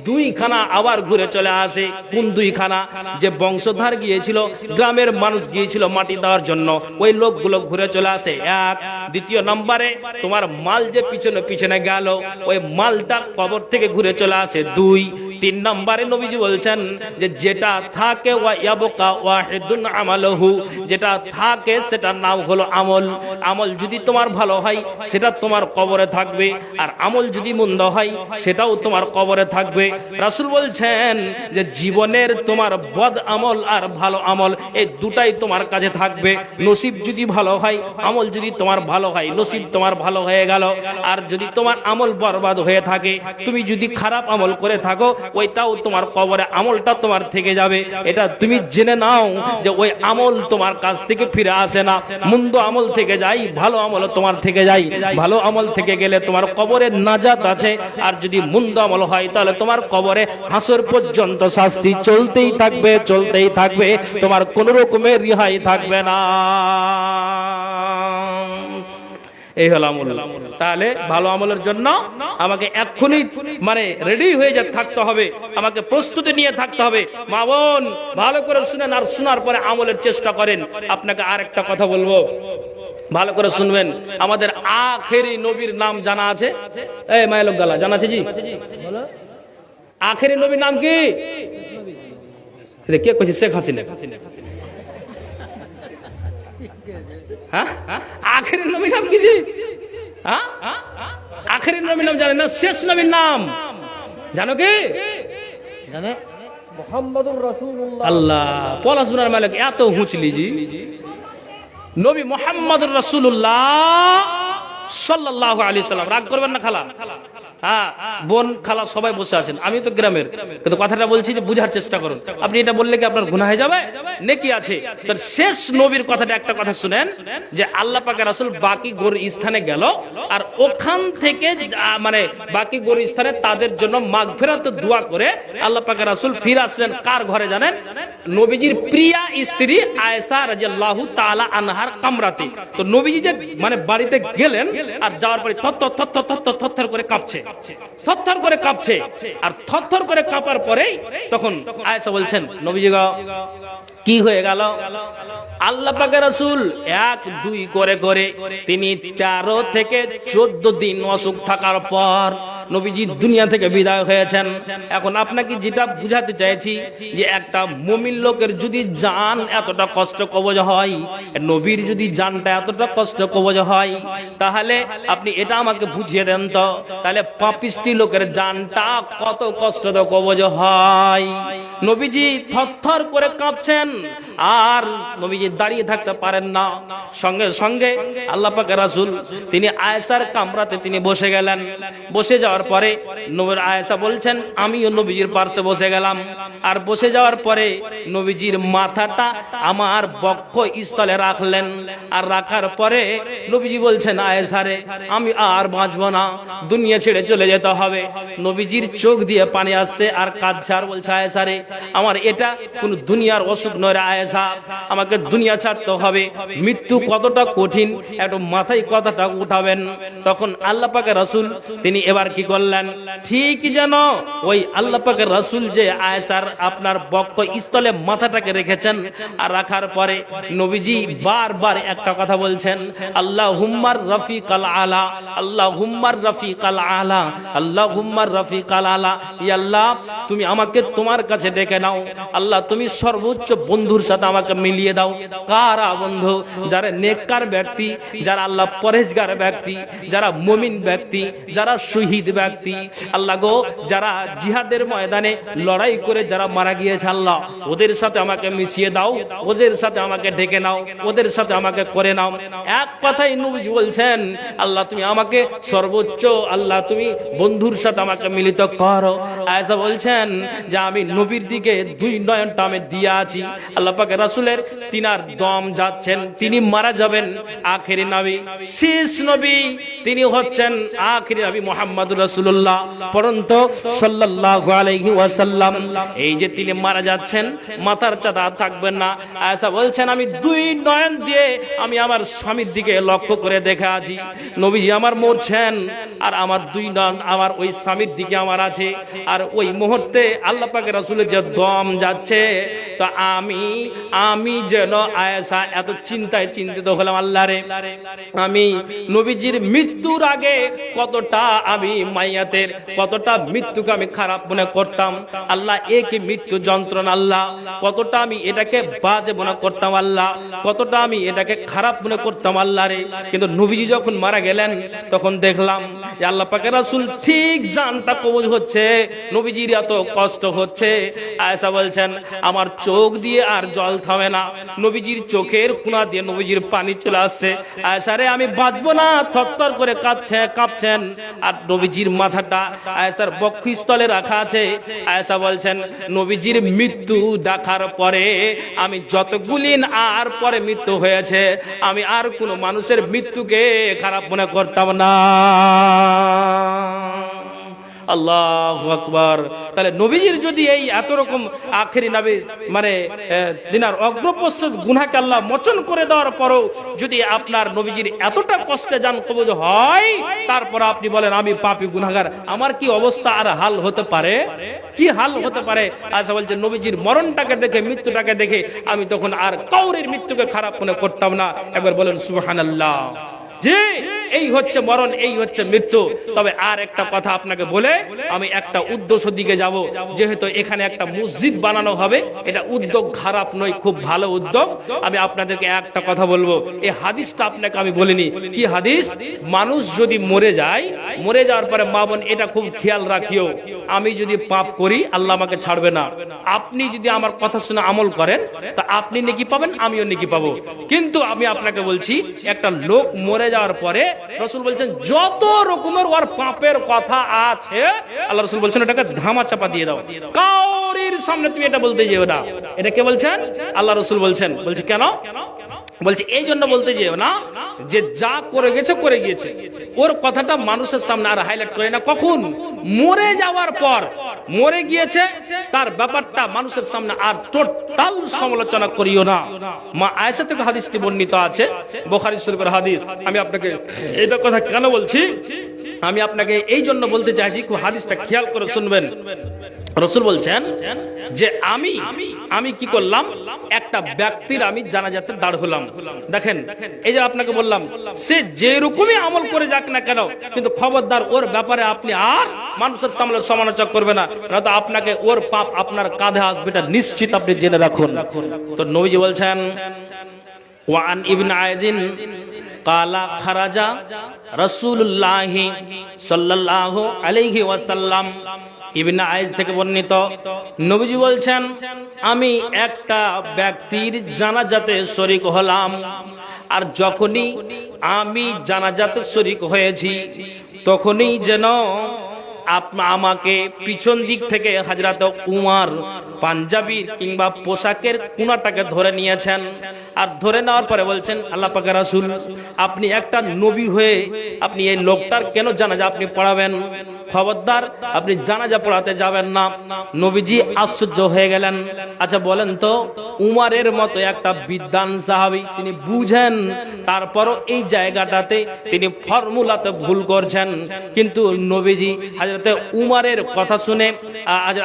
A: দুইখানা আবার ঘুরে চলে আসে। কোন দুইখানা? যে বংশধর গিয়েছিল, গ্রামের মানুষ গিয়েছিল মাটি দেওয়ার জন্য, ওই লোকগুলো ঘুরে চলে আসে এক। দ্বিতীয় নম্বরে তোমার মাল যে পিছনে পিছনে গেল, ওই মালটা কবর থেকে ঘুরে চলে আসে দুই। 3 নম্বরে নবীজি বলছেন যে যেটা থাকে ওয়ায়াবকা ওয়াহিদুন আমালহু, যেটা থাকে সেটার নাম হলো আমল। আমল যদি তোমার ভালো হয় সেটা তোমার কবরে থাকবে, আর আমল যদি মন্দ হয় সেটাও তোমার কবরে থাকবে। রাসূল বলছেন যে জীবনের তোমার বদ আমল আর ভালো আমল এই দুটাই তোমার কাছে থাকবে। নসিব যদি ভালো হয়, আমল যদি তোমার ভালো হয়, নসিব তোমার ভালো হয়ে গেল। আর যদি তোমার আমল বরবাদ হয়ে থাকে, তুমি যদি খারাপ আমল করে থাকো, ওইটাও তোমার কবরে আমলটা তোমার থেকে যাবে। এটা তুমি জেনে নাও যে ওই আমল তোমার কাছ থেকে ফিরে আসে না, মন্দ আমল থেকে যাই, ভালো আমল তোমার থেকে যাই। ভালো আমল থেকে গেলে তোমার কবরে নাজাত আছে, আর যদি মন্দ আমল হয় তাহলে তোমার কবরে হাসর পর্যন্ত শাস্তি চলতেই থাকবে, চলতেই থাকবে, তোমার কোন রকমের রিহাই থাকবে না। এই হলো আমল। তাহলে ভালো আমলের জন্য আমাকে এক্ষুনি মানে রেডি হয়ে থাকতে হবে, আমাকে প্রস্তুতি নিয়ে থাকতে হবে। মা বোন ভালো করে শুনেন, আর শোনার পরে আমলের চেষ্টা করেন। আপনাকে আর একটা কথা বলবো, ভালো করে শুনবেন। আমাদের আখেরি নবীর নাম জানা আছে? এই মায়ের গালা জানা আছে জি? আখেরি নবীর নাম কি? কে কইছে? শেখ হাসিনা। হ্যাঁ, আখেরি নবীর নাম কি জি? হ্যাঁ, আখেরি নবীর নাম জানেন না? শেষ নবীর নাম জানো কি? জানে মুহাম্মদুর রাসূলুল্লাহ। আল্লাহ পলাশবুনার মালিক এত হুঁচলি জি। নবী মুহাম্মদুর রাসূলুল্লাহ সাল্লাল্লাহু আলাইহি সাল্লাম। রাগ করবেন না খালা, হ্যাঁ বোন খালা সবাই বসে আছেন, আমি তো গ্রামের, কিন্তু কথাটা বলছি যে বুঝার চেষ্টা করুন। আপনি এটা বললে কি আপনার গুনাহ হয়ে যাবে? নেকি আছে। তার শেষ নবীর কথাটা একটা কথা শুনেন, যে আল্লাহ পাকের রাসূল বাকি গোর স্থানে গেল, আর ওখান থেকে মানে বাকি গোর স্থানে তাদের জন্য মাগফিরাতের দোয়া করে আল্লাহ পাকের রাসূল ফিরে আসলেন। কার ঘরে জানেন? নবীজির প্রিয়া স্ত্রী আয়েশা রাদিয়াল্লাহু তাআলা আনহার কামরাতে। তো নবীজি যে মানে বাড়িতে গেলেন, আর যাওয়ার পরে থরথর করে কাঁপছে, থরথর করে কাঁপছে। আর থরথর করে কাঁপার পরেই তখন আয়েশা বলছেন, নবীজি গো কি হয়ে গেল? আল্লাহ পাকের রাসূল 1-2 করে করে তিনি 13 থেকে 14 দিন অসুখ থাকার পর নবীজি দুনিয়া থেকে বিদায় হয়েছেন। এখন আপনাকে যেটা বুঝাতে চাইছি, যে একটা মুমিন লোকের যদি জান এতটা কষ্ট কবজ হয়, নবীর যদি জানটা এতটা কষ্ট কবজ হয়, তাহলে আপনি এটা আমাকে বুঝিয়ে দেন তো, তাহলে পাপিষ্টি লোকের জানটা কত কষ্ট তো কবজ হয়। নবীজি থরথর করে কাঁপছেন, আর নবীজি দাঁড়িয়ে থাকতে পারেন না। সঙ্গে সঙ্গে আল্লাহ পাকের রাসূল তিনি আয়েশার কামরাতে তিনি বসে গেলেন। বসে যাওয়ার পরে নবীর আয়েশা বলছেন, আমিও নবীজির পাশে বসে গেলাম। আর বসে যাওয়ার পরে নবীজির মাথাটা আমার বক্ষ স্থলে রাখলেন। আর রাখার পরে নবীজি বলছেন, আয়েশা রে আমি আর বাঁচব না, দুনিয়া ছেড়ে চলে যেতে হবে। নবীজির চোখ দিয়ে পানি আসছে আর কাঁদছে, আর বলছে, আয়েশা রে আমার এটা কোন দুনিয়ার অসুখ নয় রে আয়েশা, আমাকে দুনিয়া ছাড়তে হবে। মৃত্যু কতটা কঠিন, একটু মাথায় কথাটা উঠাবেন। তখন আল্লাহ পাকের রাসূল তিনি এবার কি করলেন, ঠিক যেন ওই আল্লাহ পাকের রাসূল যে আয়েশার আপনার বক্ষ স্থলে মাথাটাকে রেখেছেন, আর রাখার পরে নবীজি বারবার একটা কথা বলছেন, আল্লাহুম্মার রাফিকাল আলা, আল্লাহুম্মার রাফিকাল আলা, আল্লাহুম্মার রাফিকাল আলা। ইয়া আল্লাহ তুমি আমাকে তোমার কাছে ডেকে নাও, আল্লাহ তুমি সর্বোচ্চ বন্ধুর সাথে আমাকে মিলিয়ে দাও। কারা বন্ধু? যারা নেককার ব্যক্তি, যারা আল্লাহ পরহেজগার ব্যক্তি, যারা মুমিন ব্যক্তি, যারা শহীদ ব্যক্তি, আল্লাহ গো যারা জিহাদের ময়দানে লড়াই করে যারা মারা গিয়েছে, আল্লাহ ওদের সাথে আমাকে মিশিয়ে দাও, ওদের সাথে আমাকে ডেকে নাও, ওদের সাথে আমাকে করে নাও। এক কথাই নবীজি বলছেন, আল্লাহ তুমি আমাকে সর্বোচ্চ আল্লাহ তুমি বন্ধুর সাথে আমাকে মিলিত করো। আয়েশা বলছেন যে আমি নবীর দিকে 2 নয়নটা আমি দিয়ে আছি। আল্লাহ পাকের রাসূলের তিনার দম যাচ্ছেন, তিনি মারা যাবেন। আখেরি নবী, শেষ নবী তিনি হচ্ছেন আখেরি নবী মুহাম্মদুর রাসূলুল্লাহ পরন্তু সাল্লাল্লাহু আলাইহি ওয়াসাল্লাম। এই যে তিনি মারা যাচ্ছেন, মাথার চাঁদা থাকবেন না। আয়েশা বলছেন আমি 2 নয়ন দিয়ে আমি আমার স্বামীর দিকে লক্ষ্য করে দেখে আছি, নবীজি আমার মরছেন, আর আমার 2 নয়ন আমার ওই স্বামীর দিকে আমার আছে। আর ওই মুহূর্তে আল্লাহ পাকের রাসূলের যে দম যাচ্ছে, তো আমি যেন আয়েশা এত চিন্তিত হলাম, আল্লাহ রে আমি নবীজির মৃত্যুর আগে কতটা আমি মাইয়াতের কতটা মৃত্যুকে আমি খারাপ মনে করতাম, আল্লাহ একই মৃত্যু যন্ত্রণা, আল্লাহ কতটা আমি এটাকে বাজে মনে করতাম, আল্লাহ কতটা আমি এটাকে খারাপ মনে করতাম, আল্লাহ রে। কিন্তু নবীজি যখন মারা গেলেন, তখন দেখলাম যে আল্লাহ পাকের রাসূল ঠিক জানটা কবজ হচ্ছে, নবীজির এত কষ্ট হচ্ছে। আয়েশা বলছেন আমার চোখ দিয়ে আর জল থামে না, নবীজির চোখের কোণা দিয়ে নবীজির পানি চলে আসছে। আয়েশা রে আমি বাঁচবো না, থরথর করে কাঁপছেন। আর নবীজি নবীজির মাথাটা আয়েশার বক্ষস্থলে রাখা আছে। আয়েশা বলছেন নবীজির মৃত্যু দেখার পরে আমি যতগুলি আর পরে মৃত্যু হয়েছে আমি আর কোনো মানুষের মৃত্যুকে খারাপ মনে করতাম না। আল্লাহু আকবার। তাহলে নবীজির যদি এই এত রকম আখেরি নবী মানে দিনার অগ্রপশ্চাৎ গুনাহকে আল্লাহ মোচন করে দেওয়ার পরও যদি আপনার নবীজির এতটা কষ্টে জান কবজ হয়, তারপর আপনি বলেন আমি পাপী গুনাহগার, আমার কি অবস্থা আর হাল হতে পারে? কি হাল হতে পারে? আচ্ছা বলছে নবীজির মরণটাকে দেখে, মৃত্যুটাকে দেখে আমি তখন আর কাউরের মৃত্যুকে খারাপ মনে করতাম না। একবার বলেন সুবহানাল্লাহ। যে এই হচ্ছে মরণ, এই হচ্ছে মৃত্যু। তবে আর একটা কথা আপনাকে বলে আমি একটা উদ্দেশ্য দিকে যাব। যেহেতু এখানে একটা মসজিদ বানানো হবে, এটা উদ্যোগ খারাপ নয়, খুব ভালো উদ্যোগ। আমি আপনাদেরকে একটা কথা বলবো, এই হাদিসটা আপনাকে আমি বলিনি। কি হাদিস? মানুষ যদি মরে যায়, মরে যাওয়ার পরে মা বোন এটা খুব খেয়াল রাখিও, আমি যদি পাপ করি আল্লাহ আমাকে ছাড়বে না। আপনি যদি আমার কথা শুনে আমল করেন তা আপনি নেকি পাবেন, আমিও নেকি পাবো। কিন্তু আমি আপনাকে বলছি, একটা লোক মরে যাওয়ার পরে রাসূল বলছেন যত রকমের ওর পাপের কথা আছে আল্লাহ রাসূল বলছেন এটাকে ধামা চাপা দিয়ে দাও, কাউরির সামনে তুমি এটা বলতে যেও না। এটা কে বলছেন? আল্লাহ রাসূল বলছেন। বলছে কেন? বলছে এই জন্য বলতে যেও না যে যা করে গেছে করে গিয়েছে, ওর কথাটা মানুষের সামনে আর হাইলাইট করে না। কখন? মরে যাওয়ার পর, মরে গিয়েছে তার ব্যাপারটা মানুষের সামনে আর টোটাল সমালোচনা করিও না। মা আয়েশা থেকে হাদিসটি বর্ণিত আছে, বুখারী শরীফের হাদিস। আমি আপনাকে এটা কথা কেন বলছি, আমি আপনাকে এই জন্য বলতে চাইছি, খুব হাদিসটা খেয়াল করে শুনবেন। রাসূল বলছেন যে আমি কি করলাম, একটা ব্যক্তির আমি জানাজাতে দাঁড় হলাম। দেখেন এই যে আপনাকে বললাম, সে যে রকমই আমল করে যাক না কেন, কিন্তু খবরদার ওর ব্যাপারে আপনি আর মানুষের সামনে সমালোচনা করবে না, নয়তো আপনাকে ওর পাপ আপনার কাঁধে আসবে, এটা নিশ্চিত আপনি জেনে রাখুন। তো নবীজি বলছেন ওয়ান ইবনে আইজিন কালা খারাজা রাসূলুল্লাহ সাল্লাল্লাহু আলাইহি ওয়াসাল্লাম। ইবনে আইজ থেকে বর্ণিত, নবীজি বলছেন আমি একটা ব্যক্তির জানাজাতে শরীক হলাম, আর যখনই আমি জানাজাতে শরীক হয়েছি তখনই যেন আমাকে পিছন দিক থেকে হযরত উমর পাঞ্জাবির কিংবা পোশাকের কোনাটাকে ধরে নিয়েছেন। আর ধরে নেওয়ার পরে বলছেন আল্লাহ পাকের রাসূল, আপনি একটা নবী হয়ে আপনি এই লোকটার কেন জানাজা আপনি পড়াবেন? খবরদার আপনি জানাজা পড়াতে যাবেন না। নবীজি আশ্চর্য হয়ে গেলেন। আচ্ছা বলেন তো, উমরের মতো একটা বিদ্বান সাহাবী, তিনি বুঝেন, তারপরও এই জায়গাটাতে তিনি ফর্মুলাতে ভুল করছেন। কিন্তু নবীজি হযরতে উমরের কথা শুনে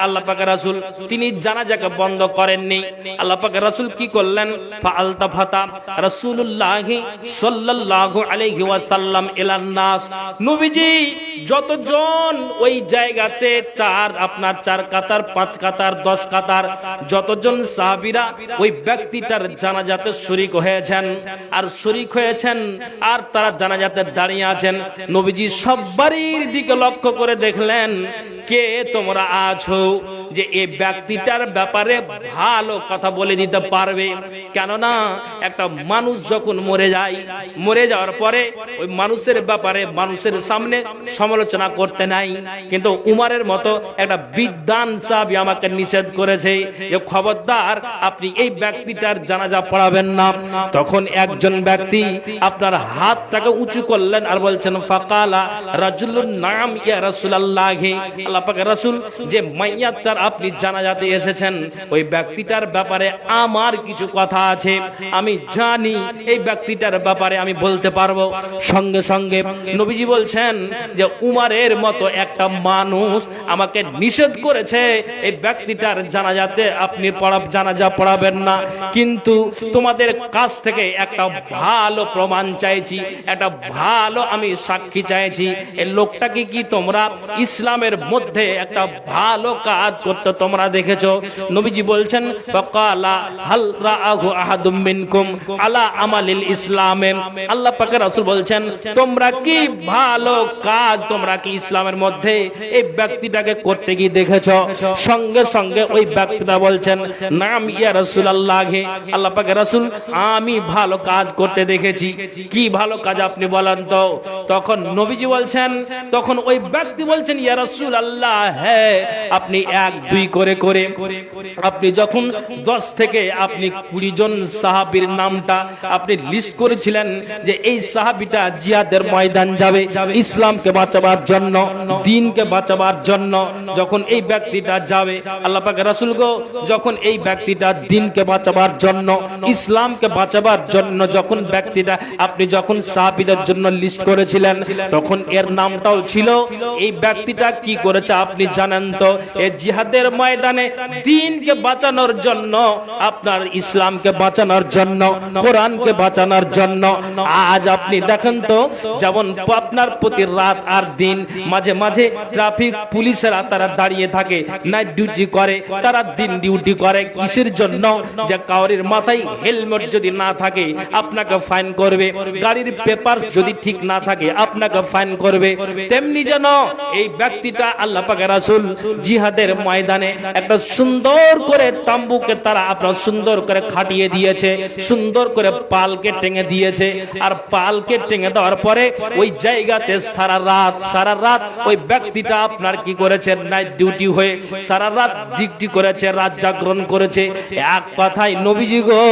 A: আল্লাহ পাকের রাসূল তিনি জানাজাকে বন্ধ করেননি। আল্লাহ পাকের রাসূল কি করলেন? ফাআলতাফাতা রাসূলুল্লাহ সাল্লাল্লাহু আলাইহি ওয়াসাল্লাম ইলান নাস। নবীজি যতজন ওই জায়গাতে চার কাতার, 5 কাতার, 10 কাতার যতজন সাহাবীরা ওই ব্যক্তিটার জানাজাতে শরীক হয়েছেন আর তারা জানাজাতে দাঁড়িয়ে আছেন, নবীজি সবারই দিকে লক্ষ্য করে দেখলেন কে তোমরা আছো যে এই ব্যক্তিটার ব্যাপারে ভালো কথা বলে দিতে পারবে। কেননা একটা মানুষ যখন মরে যায়, মরে যাওয়ার পরে ওই মানুষের ব্যাপারে মানুষের সামনে সমালোচনা করতে নাই। কিন্তু উমরের মতো একটা বিদ্বান সাহাবী আমাকে নিষেধ করেছে যে খবরদার আপনি এই ব্যক্তিটার জানাজা পড়াবেন না। তখন একজন ব্যক্তি আপনার হাতটাকে উঁচু করলেন আর বলছেন ফাকালা রাজুলুন নাম ইয়া রাসূলুল্লাহ, আল্লাহ পাকের রাসূল যে মাইয়াতটার আপনি জানাজাতে এসেছেন ওই ব্যক্তিটার ব্যাপারে আমার কিছু কথা আছে, আমি জানি এই ব্যক্তিটার ব্যাপারে আমি বলতে পারবো। সঙ্গে সঙ্গে নবীজি বলছেন যে উমরের মতো একটা মানুষ আমাকে নিষেধ করেছে এই ব্যক্তিটার জানাজাতে আপনি জানাজা পড়াবেন না, কিন্তু তোমাদের কাছ থেকে একটা ভালো প্রমাণ চাইছি, একটা ভালো আমি সাক্ষী চাইছি। এই লোকটাকে কি তোমরা ইসলামের মধ্যে মধ্যে একটা ভালো কাজ করতে তোমরা দেখেছো। নবীজি বলছেন ফাকালা হাল রাআহু আহাদুম মিনকুম আলা আমালিল ইসলামে, আল্লাহ পাকের রাসূল বলছেন তোমরা কি ভালো কাজ তোমরা কি ইসলামের মধ্যে এই ব্যক্তিটাকে করতে কি দেখেছো? সঙ্গে সঙ্গে ওই ব্যক্তিটা বলছেন নাম ইয়া রাসূলুল্লাহ, আল্লাহ পাকের রাসূল আমি ভালো কাজ করতে দেখেছি। কি ভালো কাজ আপনি বলেন তো? তখন নবীজি বলছেন, তখন ওই ব্যক্তি বলছেন ইয়া রাসূলুল্লাহ, হ্যাঁ আপনি 1-2 করে করে আপনি যখন 10 থেকে আপনি 20 জন সাহাবীর নামটা আপনি লিস্ট করেছিলেন যে এই সাহাবীটা জিহাদের ময়দান যাবে ইসলামকে বাঁচাবার জন্য, দ্বীনকে বাঁচাবার জন্য। যখন এই ব্যক্তিটা যাবে, আল্লাহ পাকের রাসূল গো যখন এই ব্যক্তিটা দ্বীনকে বাঁচাবার জন্য, ইসলামকে বাঁচাবার জন্য যখন ব্যক্তিটা আপনি যখন সাহাবীদের জন্য লিস্ট করেছিলেন, তখন এর নামটাও ছিল। এই ব্যক্তিটা কি করেছে আপনি জানেন তো? এই জিহাদের ময়দানে দ্বীনকে বাঁচানোর জন্য, আপনার ইসলামকে বাঁচানোর জন্য, কোরআনকে বাঁচানোর জন্য। আজ আপনি দেখেন তো যেমন আপনার প্রতি রাত আর দিন মাঝে মাঝে ট্রাফিক পুলিশেরা তারা দাঁড়িয়ে থাকে, নাইট ডিউটি করে, তারা দিন ডিউটি করে কিসের জন্য? যে কাউরির মাথায় হেলমেট যদি না থাকে আপনাকে ফাইন করবে, গাড়ির পেপারস যদি ঠিক না থাকে আপনাকে ফাইন করবে। তেমনি যেন এই ব্যক্তিটা আল্লাহ পাকের রাসূল জিহাদের ময়দানে একটা সুন্দর করে তাম্বুকে তারা আপনার সুন্দর করে খাটিয়ে দিয়েছে, সুন্দর করে পালকে টেঙে দিয়েছে। আর পালকে টেঙে দেওয়ার পরে ওই জায়গাতে সারা রাত ওই ব্যক্তিটা আপনার কি করেছে? নাইট ডিউটি হয়ে সারা রাত ডিউটি করেছে, রাত জাগরণ করেছে। এক কথায় নবীজি গো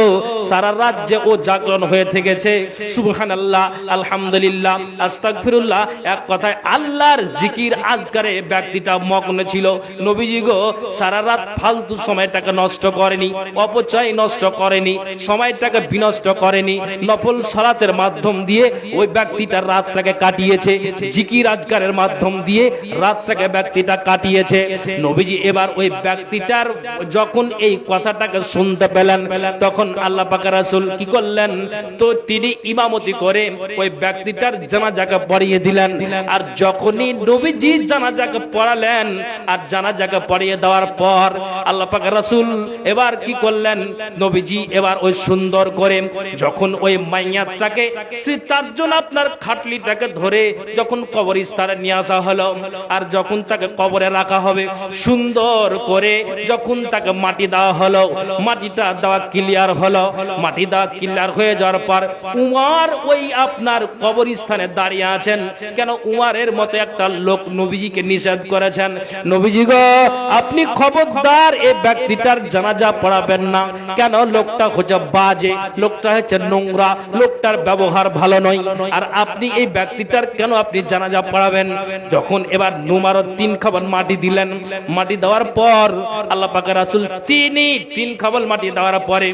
A: সারা রাত যে ও জাগরণ হয়ে থেকেছে, সুবহানাল্লাহ, আলহামদুলিল্লাহ, আস্তাগফিরুল্লাহ, এক কথায় আল্লাহর জিকির আজকারে ব্যক্তিটা মগ্ন ছিল। নবীজি গো সারা রাত ফালতু সময়টাকে নষ্ট করেনি, অপচয় নষ্ট করেনি, সময়টাকে বিনষ্ট করেনি। নফল সালাতের মাধ্যম দিয়ে ওই ব্যক্তিটা রাতটাকে কাটিয়েছে, জিকির আজকারের মাধ্যম দিয়ে রাতটাকে ব্যক্তিটা কাটিয়েছে। নবীজি এবার ওই ব্যক্তিটার যখন এই কথাটাকে শুনতে পেলেন, তখন আল্লাহ পাকের রাসূল কি করলেন? তো তিনি ইমামতি করে ওই ব্যক্তিটার জানাজাকে পড়িয়ে দিলেন। আর যখনই নবীজি জানাজাকে পড়ালেন, আর জানাজাকে পড়িয়ে দেওয়ার পর আল্লাহ পাকের রাসূল এবার কি করলেন? নবীজি এবার ওই সুন্দর করে যখন ওই মাইয়াতটাকে 4জন আপনার খাটলিটাকে ধরে যখন কবরস্থানে নিয়ে আসা হলো, আর যখন তাকে কবরে রাখা হবে, সুন্দর করে যখন তাকে মাটি দেওয়া হলো, মাটিটা দেওয়া ক্লিয়ার হলো, মাটি দেওয়া ক্লিয়ার হয়ে যাওয়ার পর উমর ওই আপনার কবরস্থানে দাঁড়িয়ে আছেন। কেন উমরের মতো একটা লোক নবীজিকে নিষেধ করেছেন, নবীজি গো আপনি খবরদার এই ব্যক্তিটার জানাজা পড়াবেন না। কেন? লোকটা হচ্ছে বাজে, লোকটা হচ্ছে নোংরা, লোকটার ব্যবহার ভালো নয়। আর আপনি এই ব্যক্তিটার কেন আপনি জানাজা পড়াবেন? যখন এবার নুমারও 3 খাবল মাটি দিলেন, মাটি দেওয়ার পর আল্লাহ পাকের রাসূল তিনি 3 খাবল মাটি দেওয়ার পরে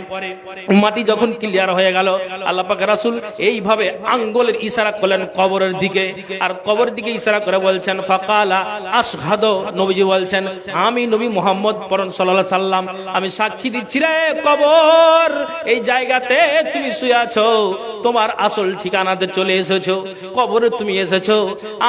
A: মাটি যখন ক্লিয়ার হয়ে গেল, আল্লাহ পাকের রাসূল এইভাবে আঙ্গুলের ইশারা করলেন কবরের দিকে, আর কবরের দিকে ইশারা করে বলছেন ফাকালা আশহাদু, নবীজি বলছেন আমি নবী মুহাম্মদ পরম সাল্লাল্লাহু আলাইহি সাল্লাম আমি সাক্ষী দিচ্ছি রে কবর, এই জায়গাতে তুমি শুয়ে আছো, তোমার আসল ঠিকানাতে চলে এসেছো, কবরে তুমি এসেছো।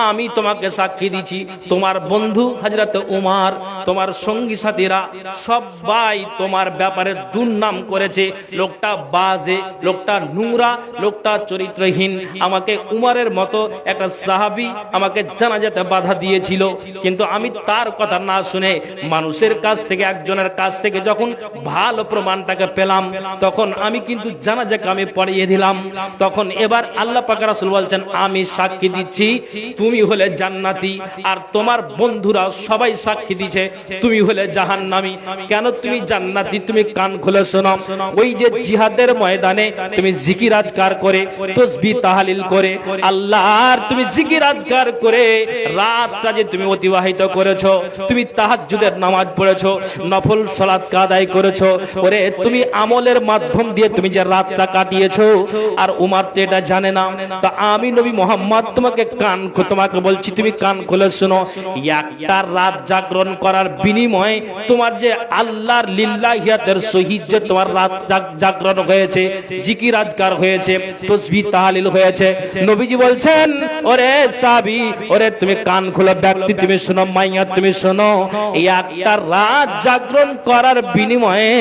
A: আমি তোমাকে সাক্ষী দিচ্ছি, তোমার বন্ধু হযরত উমর, তোমার সঙ্গী সাথীরা সবাই তোমার ব্যাপারে দুর্নাম করেছে। লোকটা বাজে, লোকটা নোংরা, লোকটা চরিত্রহীন। আমাকে উমরের মতো একটা সাহাবী আমাকে জানাজাতে বাধা দিয়েছিল, কিন্তু আমি তার কথা না শুনে মানুষের কাছ থেকে, একজনের কাছ থেকে যখন ভালো প্রমাণটাকে পেলাম, তখন আমি কিন্তু জানাজাকে আমি পড়িয়ে দিলাম। তখন এবার আল্লাহ পাক রাসূল বলছেন আমি সাক্ষী দিচ্ছি তুমি হলে জান্নাতি, আর তোমার বন্ধুরা সবাই সাক্ষী দিচ্ছে তুমি হলে জাহান্নামী। কেন তুমি জান্নাতি? তুমি কান খুলে শোনো, ওই যে জিহাদের ময়দানে তুমি জিকির আজকার করে, তাসবিহ তাহলিল করে, আল্লাহর তুমি জিকির আজকার করে রাতটা যে তুমি অতিবাহিত করেছো, তুমি তাহাজ্জুদের নামাজ পড়েছো, নফল সালাত আদায় করেছো, ওরে তুমি আমলের মাধ্যম দিয়ে তুমি যে রাতটা কাটিয়েছো। আর উমর তো এটা জানে না। তো আমি নবী মুহাম্মদ তোমাকে বলছি তুমি কান খুলে শোনো, একটা রাত জাগরণ করার বিনিময়ে তোমার যে আল্লাহর লিল্লাহিয়াতের সহিত যে তোমার রাত জাগরণ হয়েছে, জিকির আজকার হয়েছে, তাসবিহ তাহলিল হয়েছে, নবীজি বলছেন ওরে সাহাবী, ওরে তুমি কান খুলে ব্যক্তি তুমি শোনো, মাইয়া তুমি শোনো, এই একটা রাত জাগরণ করার বিনিময়ে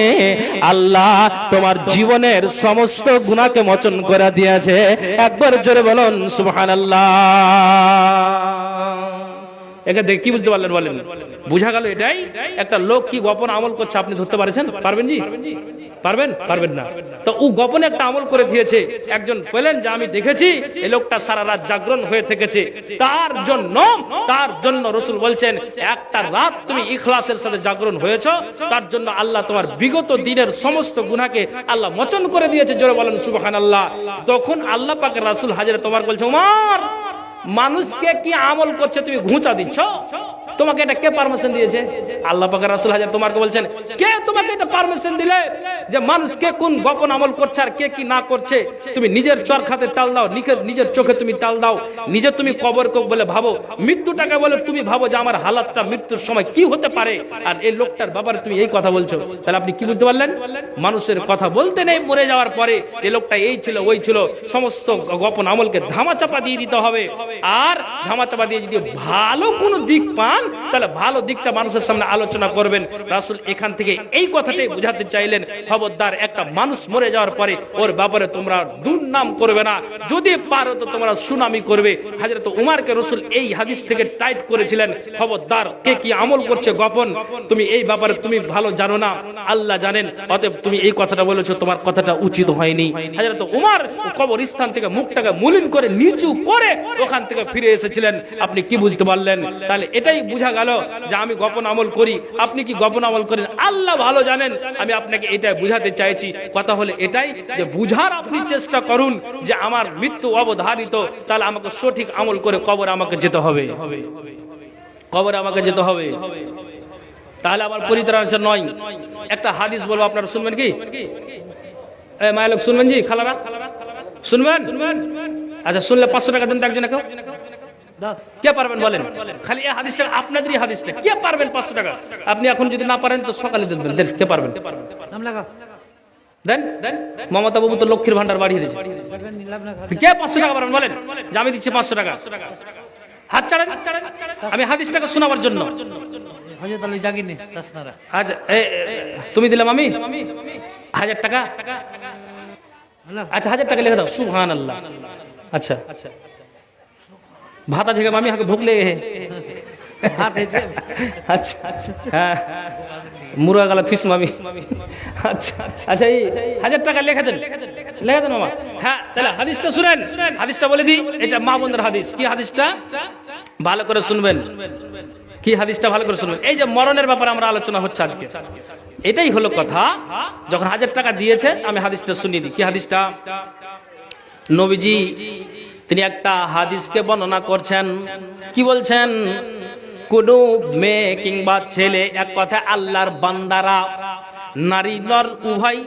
A: আল্লাহ তোমার জীবনের সমস্ত গুনাহকে মোচন করে দিয়েছে। একবার জোরে বলুন সুবহানাল্লাহ। একে দেখে কি বুঝতে পারলেন বলেন? বুঝা গেল এটাই একটা লোক কি গোপন আমল করছে। আপনি ধরতে পারছেন? পারবেন জি? পারবেন? পারবেন না। তো ও গোপনে একটা আমল করে দিয়েছে। একজন বলেন যে আমি দেখেছি এই লোকটা সারা রাত জাগরণ হয়ে থেকেছে, তার জন্য রাসূল বলছেন একটা রাত তুমি ইখলাসের সাথে জাগরণ হয়েছো, তার জন্য আল্লাহ তোমার বিগত দিনের সমস্ত গুনাহকে আল্লাহ মোচন করে দিয়েছে। জোরে বলেন সুবহানাল্লাহ। তখন আল্লাহ পাকের রাসূল হাজরত ওমর বলছে, ওমর, মানুষকে কি আমল করছে তুমি ঘুঁচা দিচ্ছ? তোমাকে এটা কে পারমিশন দিয়েছে? আল্লাহ পাকের রাসূল হাজরত ওমরকে বলছেন, কে তোমাকে এটা পারমিশন দিলে যে মানুষকে কোন গোপন আমল করছে আর কে কি না করছে তুমি নিজের চর খাতে টাল দাও, নিজের চোখে তুমি টাল দাও, নিজে তুমি কবর কোক বলে ভাবো, মৃত্যুটাকে বলে তুমি ভাবো যে আমার হালাতটা মৃত্যুর সময় কি হতে পারে, আর এই লোকটার ব্যাপারে তুমি এই কথা বলছো। তাহলে আপনি কি বুঝতে পারলেন? মানুষের কথা বলতে নেই, মরে যাওয়ার পরে এই লোকটা এই ছিল ওই ছিল, সমস্ত গোপন আমলকে ধামাচাপা দিয়ে দিতে হবে। আর ধামাচাপা দিয়ে যদি ভালো কোনো দিক পান তাহলে ভালো দিকটা মানুষের সামনে আলোচনা করবেন। রাসূল এখান থেকে এই কথাটাই বুঝাতে চাইলেন, খবরদার একটা মানুষ মরে যাওয়ার পরে ওর ব্যাপারে তোমরা দুর্নাম করবে না, যদি পারো তো তোমরা সুনামি করবে। হযরত উমরকে রাসূল এই হাদিস থেকে টাইট করেছিলেন, খবরদার কে কি আমল করছে গোপন তুমি এই ব্যাপারে তুমি ভালো জানো না, আল্লাহ জানেন, অতএব তুমি এই কথাটা বলেছো, তোমার কথাটা উচিত হয়নি। হযরত উমর কবরস্থান থেকে মুখটাকে মলিন করে নিচু করে ওখান থেকে ফিরে এসেছিলেন। আপনি কি বুঝতে পারলেন? তাহলে এটাই বুঝা গেল যে আমি গোপন আমল করি, আপনি কি গোপন আমল করেন আল্লাহ ভালো জানেন। আমি আপনাকে এটাই বুঝাতে চাইছি। কথা হলো এটাই যে বুঝার আপনি চেষ্টা করুন যে আমার মৃত্যু অবধারিত, তাহলে আমাকে সঠিক আমল করে কবরে আমাকে যেতে হবে, কবরে আমাকে যেতে হবে। তাহলে আবার পরিত্রাণ নয়। একটা হাদিস বলবো, আপনারা শুনবেন কি? মায়ের লোক শুনবেন জি? খালারা শুনবেন? আচ্ছা, শুনলে 500 টাকা দেন একজনে। কেউ কে পারবেন বলেন? খালি এই হাদিসটা আপনাদেরই হাদিসটা কে পারবেন? 500 টাকা আপনি এখন যদি না পারেন তো সকালে দেবেন। দেন, কে পারবেন? দেন। মমতা বাবু তো লক্ষ্মীর ভান্ডার বাড়িয়ে দিয়েছে। কে 500 টাকা পারবেন বলেন যে আমি দিচ্ছি 500 টাকা? হাত ছাড়েন, আমি হাদিসটাকে শোনাবার জন্য। আচ্ছা, তুমি দিলাম আমি 1000 টাকা। আচ্ছা, 1000 টাকা লিখে দাও। সুবহানাল্লাহ। আচ্ছা, ভাতা থেকে মামি হাকে ভুক লেগে। আচ্ছা, হ্যাঁ, মুরগা গালা ফিস মামি। আচ্ছা আচ্ছা, এই 1000 টাকা লিখে দেন, লিখে দেন মামা। হ্যাঁ, তাহলে হাদিসটা শুনেন, হাদিসটা বলে দিই। এটা মা বোনদের হাদিস। কি হাদিসটা? ভালো করে শুনবেন। কি হাদিসটা? ভালো করে শুনবেন। এই যে মরণের ব্যাপারে আমরা আলোচনা হচ্ছে আজকে, এটাই হলো কথা। যখন 1000 টাকা দিয়েছে, আমি হাদিসটা শুনিয়ে দিই। কি হাদিসটা? নবীজি তিনি একটা হাদিসকে বর্ণনা করছেন। কি বলছেন? কোন মেয়ে কিংবা ছেলে, এক কথা আল্লাহর বান্দারা, নারী নর উভয়,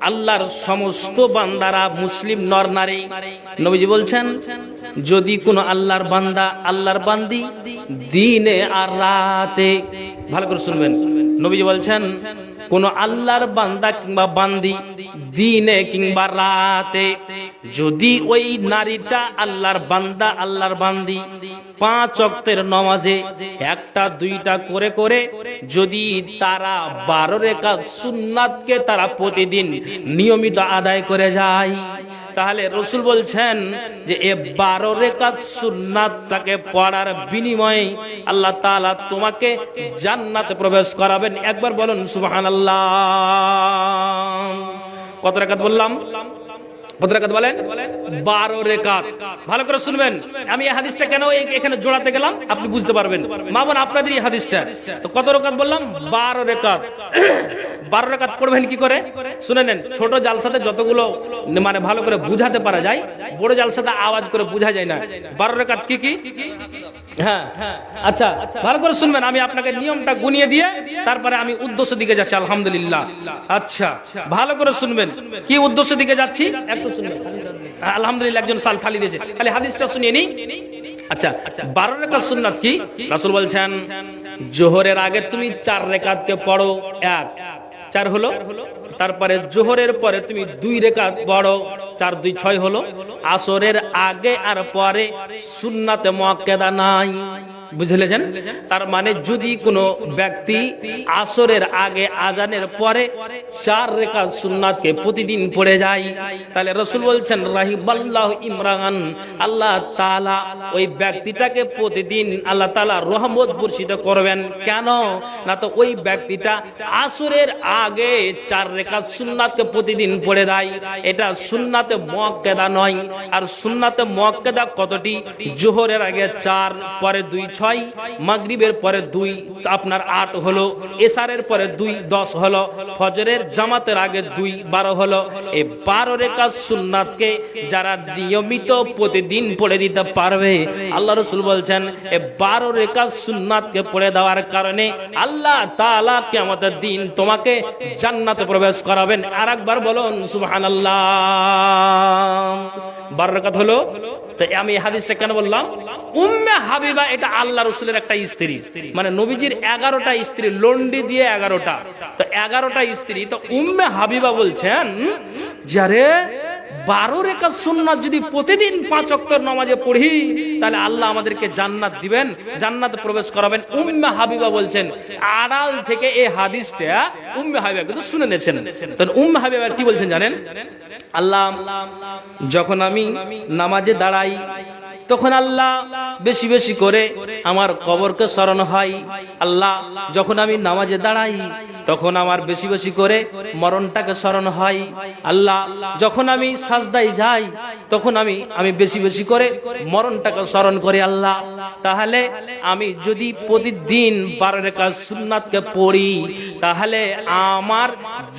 A: আল্লাহর সমস্ত বান্দারা, মুসলিম নর নারী, নবীজি বলছেন যদি কোন আল্লাহর বান্দা, আল্লাহর বান্দি দিনে আর রাতে, ভালো করে শুনবেন, নবীজি বলছেন কোন আল্লাহর বান্দা কিংবা বান্দি দিনে কিংবা রাতে যদি ওই নারীটা আল্লাহর বান্দা, আল্লাহর বান্দি 5 ওয়াক্তের নামাজে 1টা 2টা করে করে যদি তারা 12 রাকাত সুন্নাতকে তারা প্রতিদিন নিয়মিত আদায় করে যায়, তাহলে রাসূল বলছেন যে এই 12 রাকাত সুন্নাতটাকে পড়ার বিনিময়ে আল্লাহ তাআলা তোমাকে জান্নাতে প্রবেশ করাবেন। একবার বলুন সুবহানাল্লাহ। কত রাকাত বললাম? কত রাকাত বলেন? 12 রাকাত। ভালো করে শুনবেন। আমি এই হাদিসটা কেন এখানে জোড়াতে গেলাম আপনি বুঝতে পারবেন। মা বোন, আপনাদের এই হাদিসটা তো কত রাকাত বললাম? 12 রাকাত। 12 রাকাত পড়বেন কি করে শুনে নেন। ছোট জালসাতে যতগুলো মানে ভালো করে বুঝাতে পারা যায়, বড় জালসাতে আওয়াজ করে বোঝা যায় না। 12 রাকাত কি কি? হ্যাঁ, আচ্ছা, ভালো করে শুনবেন। আমি আপনাকে নিয়মটা গুনিয়ে দিয়ে তারপরে আমি উদ্দেশ্য দিকে যাচ্ছি। আলহামদুলিল্লাহ। আচ্ছা, ভালো করে শুনবেন। কি উদ্দেশ্য দিকে যাচ্ছি একটু শুনবেন। আলহামদুলিল্লাহ, একজন সাল খালি দিয়েছে। খালি হাদিসটা শুনিয়ে নি। আচ্ছা, 12 রাকাত সুন্নাত কি? রাসূল বলছেন জোহরের আগে তুমি 4 রাকাতকে পড়ো। 4 হলো। তারপরে জোহরের পরে তুমি 2 রাকাত পড়ো। 4 2 6 হলো। আসরের আগে আর পরে সুন্নাতে মুআক্কাদা নাই। বুঝলেন? তার মানে যদি কোনো ব্যক্তি আসরের আগে আজানের পরে 4 রাকাত সুন্নাতকে প্রতিদিন পড়ে যায়, তাহলে রাসূল বলছেন রাহিবাল্লাহু ইমরান, আল্লাহ তাআলা ওই ব্যক্তিটাকে প্রতিদিন আল্লাহ তাআলা রহমত বর্ষিত করবেন। কেন না, তো ওই ব্যক্তিটা আসরের আগে 4 রাকাত সুন্নাতকে প্রতিদিন পড়ে দেয়। এটা সুন্নাতে মুআক্কাদা নয়। আর সুন্নাতে মুআক্কাদা কতটি? জোহরের আগে 4, পরে 2 6, মাগরিবের পরে 2 আপনার 8 হলো, এশারের পরে 2 10 হলো, ফজরের জামাতের আগে 2 12 হলো। এই 12 রাকাত সুন্নাতকে যারা নিয়মিত প্রতিদিন পড়ে দিতে পারবে, আল্লাহ রাসূল বলছেন এই 12 রাকাত সুন্নাতকে পড়ে দেওয়ার কারণে আল্লাহ তাআলা কিয়ামতের দিন তোমাকে জান্নাতে প্রবেশ করাবেন। আরেকবার বলুন সুবহানাল্লাহ। 12 রাকাত হলো। তো আমি এই হাদিসটা কেন বললাম? উম্মে হাবিবা এটা আল্লাহ রাসূলের একটা স্ত্রী, মানে নবীজির 11টা স্ত্রী, লন্ডি দিয়ে 11টা, তো 11টা স্ত্রী। তো উম্মে হাবিবা বলছেন যারে 12 রাকাত সুন্নাত যদি প্রতিদিন 5 ওয়াক্ত নামাজে পড়ি, তাহলে আল্লাহ আমাদেরকে জান্নাত দিবেন, জান্নাতে প্রবেশ করাবেন। উম্মে হাবিবা বলছেন, আড়াল থেকে এই হাদিসটা উম্মে হাবিবা কিন্তু শুনে নিয়েছেন। তো উম্মে হাবিবা কি বলছেন জানেন? আল্লাহ, যখন আমি নামাজে দাঁড়াই তখন আল্লাহ বেশি বেশি করে আমার কবরকে স্মরণ হয়। আল্লাহ, যখন আমি নামাজে দাঁড়াই তখন আমার বেশি বেশি করে মরণটাকে স্মরণ হয়। আল্লাহ, যখন আমি সাজদায় যাই তখন আমি বেশি বেশি করে মরণটাকে স্মরণ করি। আল্লাহ, তাহলে আমি যদি প্রতিদিন 12 রাকাত সুন্নাতকে পড়ি, তাহলে আমার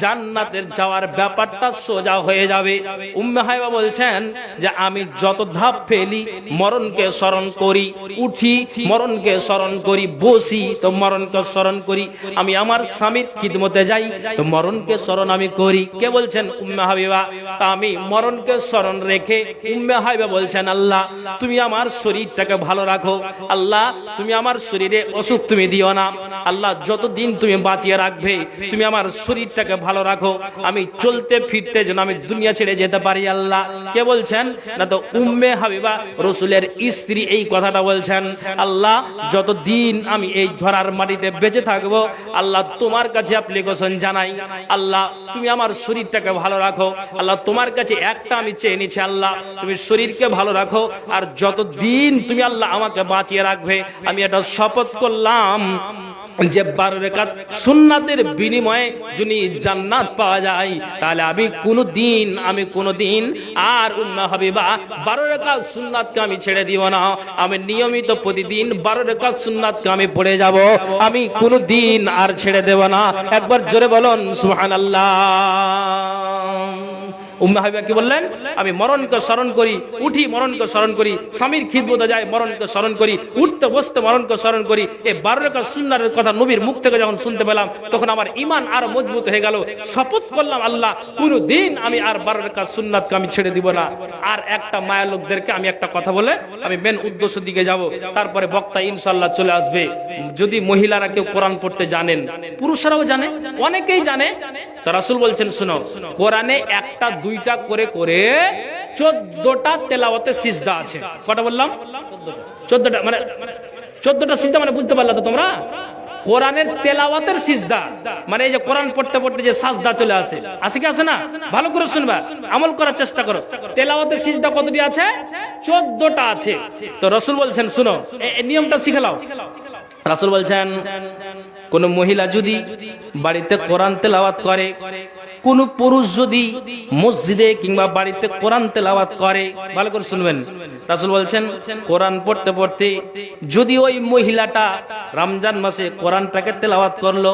A: জান্নাতের যাওয়ার ব্যাপারটা সোজা হয়ে যাবে। উম্মে হাবিবা বলছেন যে আমি যত ধাপ ফেলি মরণকে স্মরণ করি, উঠি মরণকে স্মরণ করি, বসি তো মরণকে স্মরণ করি, আমি আমার স্বামীর খিদমতে যাই তো মরণকে স্মরণ আমি করি। কে বলছেন? উম্মে হাবিবা। আমি মরণকে স্মরণ রেখে উম্মে হাবিবা বলছেন, আল্লাহ তুমি আমার শরীরটাকে ভালো রাখো, আল্লাহ তুমি আমার শরীরে অসুখ তুমি দিও না, আল্লাহ যতদিন তুমি বাঁচিয়ে রাখবে তুমি আমার শরীরটাকে ভালো রাখো, আমি চলতে ফিরতে যেন আমি দুনিয়া ছেড়ে যেতে পারি। আল্লাহ কে বলছেন? না তো উম্মে হাবিবা রাসূলের স্ত্রী এই কথাটা বলছেন, আল্লাহ যতদিন আমি এই ধরার মাটিতে বেঁচে থাকবো, আল্লাহ তোমার কাছে অ্যাপ্লিকেশন জানাই, আল্লাহ তুমি আমার শরীরটাকে ভালো রাখো, আল্লাহ তোমার কাছে একটা আমি চেয়ে নিচ্ছি, আল্লাহ তুমি শরীরকে ভালো রাখো, আর যতদিন তুমি আল্লাহ আমাকে বাঁচিয়ে রাখবে আমি এটা শপথ করলাম যে 12 রাকাত সুন্নাতের বিনিময়ে যদি জান্নাত পাওয়া যায়, তাহলে আমি কোনোদিন আর উম্মে হাবিবা 12 রাকাত সুন্নাতকে আমি ছেড়ে দিব না। আমি নিয়মিত প্রতিদিন 12 রাকাত সুন্নাতকে আমি পড়ে যাব, আমি কোনোদিন আর ছেড়ে দেব না। একবার জোরে বলুন সুবহানাল্লাহ। উম্মে হাবিবা কি বললেন? আমি মরণকে স্মরণ করি, উঠি মরণকে স্মরণ করি, স্বামীর খিদমতে যাই মরণকে স্মরণ করি, উঠতে বসতে মরণকে স্মরণ করি। এই 12 রাকাত সুন্নাতের কথা নবীর মুখ থেকে যখন শুনতে পেলাম তখন আমার ঈমান আরো মজবুত হয়ে গেল। শপথ করলাম, আল্লাহ কোনদিন আমি আর 12 রাকাত সুন্নাতকে আমি ছেড়ে দিব না। আর একটা মায়া লোকদেরকে আমি একটা কথা বলে আমি মেন উদ্দেশ্যের দিকে যাব, তারপরে বক্তা ইনশাআল্লাহ চলে আসবে। যদি মহিলারা কেউ কোরআন পড়তে জানেন, পুরুষরাও জানে, অনেকেই জানে, তো রাসূল বলছেন শুনো, কোরআনে একটা দুইটা করে করে 14টা তেলাওয়াতে সিজদা আছে। কটা বললাম? 14টা। মানে 14টা সিজদা মানে বুঝতে পারলা তো তোমরা? কোরআনের তেলাওয়াতের সিজদা মানে এই যে কোরআন পড়তে পড়তে যে সাজদা চলে আসে, আছে কি আসে না? ভালো করে শুনবা, আমল করার চেষ্টা করো। তেলাওয়াতের সিজদা কতটি আছে? 14টা আছে। তো রাসূল বলছেন শুনো, এই নিয়মটা শিখে নাও। রাসূল বলছেন কোন মহিলা যদি বাড়িতে কোরআন তেলাওয়াত করে, কোন পুরুষ যদি মসজিদে কিংবা বাড়িতে কোরআন তেলাওয়াত করে, ভালো করে শুনবেন, রাসূল বলছেন কোরআন পড়তে পড়তে যদি ওই মহিলাটা রমজান মাসে কোরআনটাকে তেলাওয়াত করলো,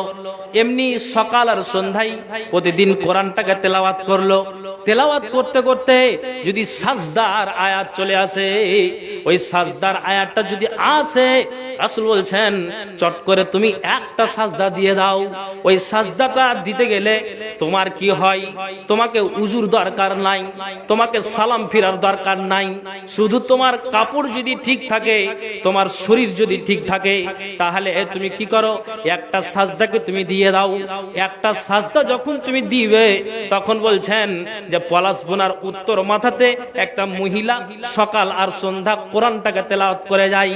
A: এমনি সকাল আর সন্ধ্যায় প্রতিদিন কোরআনটাকে তেলাওয়াত করলো, তেলাওয়াত করতে করতে যদি সাজদার আয়াত চলে আসে, ওই সাজদার আয়াতটা যদি আসে, রাসূল বলছেন চট করে তুমি একটা সাজদা দিয়ে দাও। ওই সাজদাটা দিতে গেলে তোমার কি হয়, তোমাকে উজুর দরকার নাই, তোমাকে সালাম ফিরার দরকার নাই, শুধু তোমার কাপড় যদি ঠিক থাকে, তোমার শরীর যদি ঠিক থাকে, তাহলে তুমি কি করো, একটা সাজদাকে তুমি দিয়ে দাও। একটা সাজদা যখন তুমি দিবে, তখন বলছেন যে পলাশ বোনার উত্তর মাথাতে একটা মহিলা সকাল আর সন্ধ্যা কোরআনটাকে তেলাওয়াত করে যায়,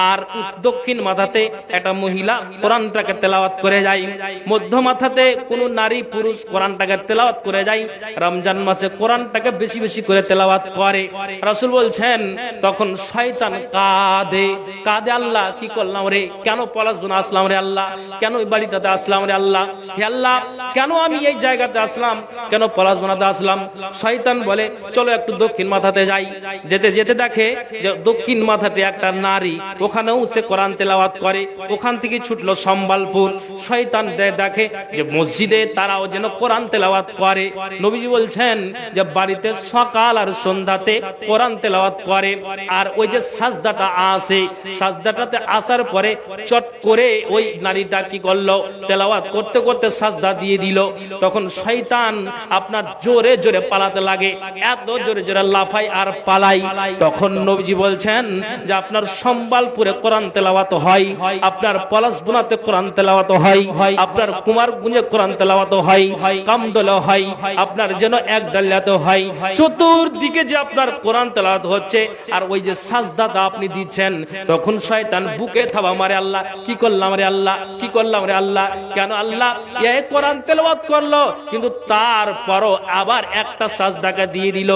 A: আর দক্ষিণ মাথাতে একটা মহিলা কোরআনটাকে তেলাওয়াত করে যায়, মধ্য মাথাতে কোনো নারী পুরুষ কোরআনটাকে তেলাওয়াত করে যায়। রমজান মাসে কোরআনটাকে বেশি বেশি করে তেলাওয়াত করে। রাসূল বলছেন তখন শয়তান কাঁদে কাঁদে, আল্লাহ কি করলাম রে, কেন পলাশ বোনা আসলাম রে আল্লাহ, কেন ওই বাড়িটাতে আসলাম রে আল্লাহ, হে আল্লাহ কেন আমি এই জায়গাতে আসলাম, কেন পলাশ বোনাতে আসলাম। শয়তান বলে চলো একটু দক্ষিণ মাথাতে যাই। যেতে যেতে দেখে যে দক্ষিণ মাথাতে একটা নারী, ওখানেও সে কোরআন তেলাওয়াত করে। ওখান থেকে ছুটলো সম্বলপুর। শয়তান দেখে যে মসজিদে তারাও যেন কোরআন তেলাওয়াত করে। নবীজি বলছেন যে বাড়িতে সকাল আর সন্ধ্যাতে কোরআন তেলাওয়াত করে। আর ওই যে সাজদাটা আসে, সাজদাটাতে আসার পরে চট করে ওই নারীটা কি করলো, তেলাওয়াত করতে করতে সাজদা দিয়ে দিল। তখন শয়তান আপনার জোরে জোরে পালাতে লাগে, এত জোরে জোরে লাফাই আর পালাই। তখন নবীজি বলছেন যে আপনার সম্বলপুরে কোরআন তেলাওয়াত হয়, আপনার পলাশবুনাতে কোরআন তেলাওয়াত হয়, আপনার কুমারগঞ্জে কোরআন তেলাওয়াত হয়, কামদলে হয়, আপনার যেন এক ডালিয়াতে হয়। চতুর্দিকে যে আপনার কোরআন তেলাওয়াত হচ্ছে, আর ওই যে সাজদাটা আপনি দিচ্ছেন, তখন শয়তান বুকে থাবা মারে, আল্লাহ কি করলাম রে আল্লাহ, কি করলাম রে আল্লাহ, কেন আল্লাহ এই কোরআন তেলাওয়াত করলো, কিন্তু তারপরও আবার একটা সাজদাকে দিয়ে দিল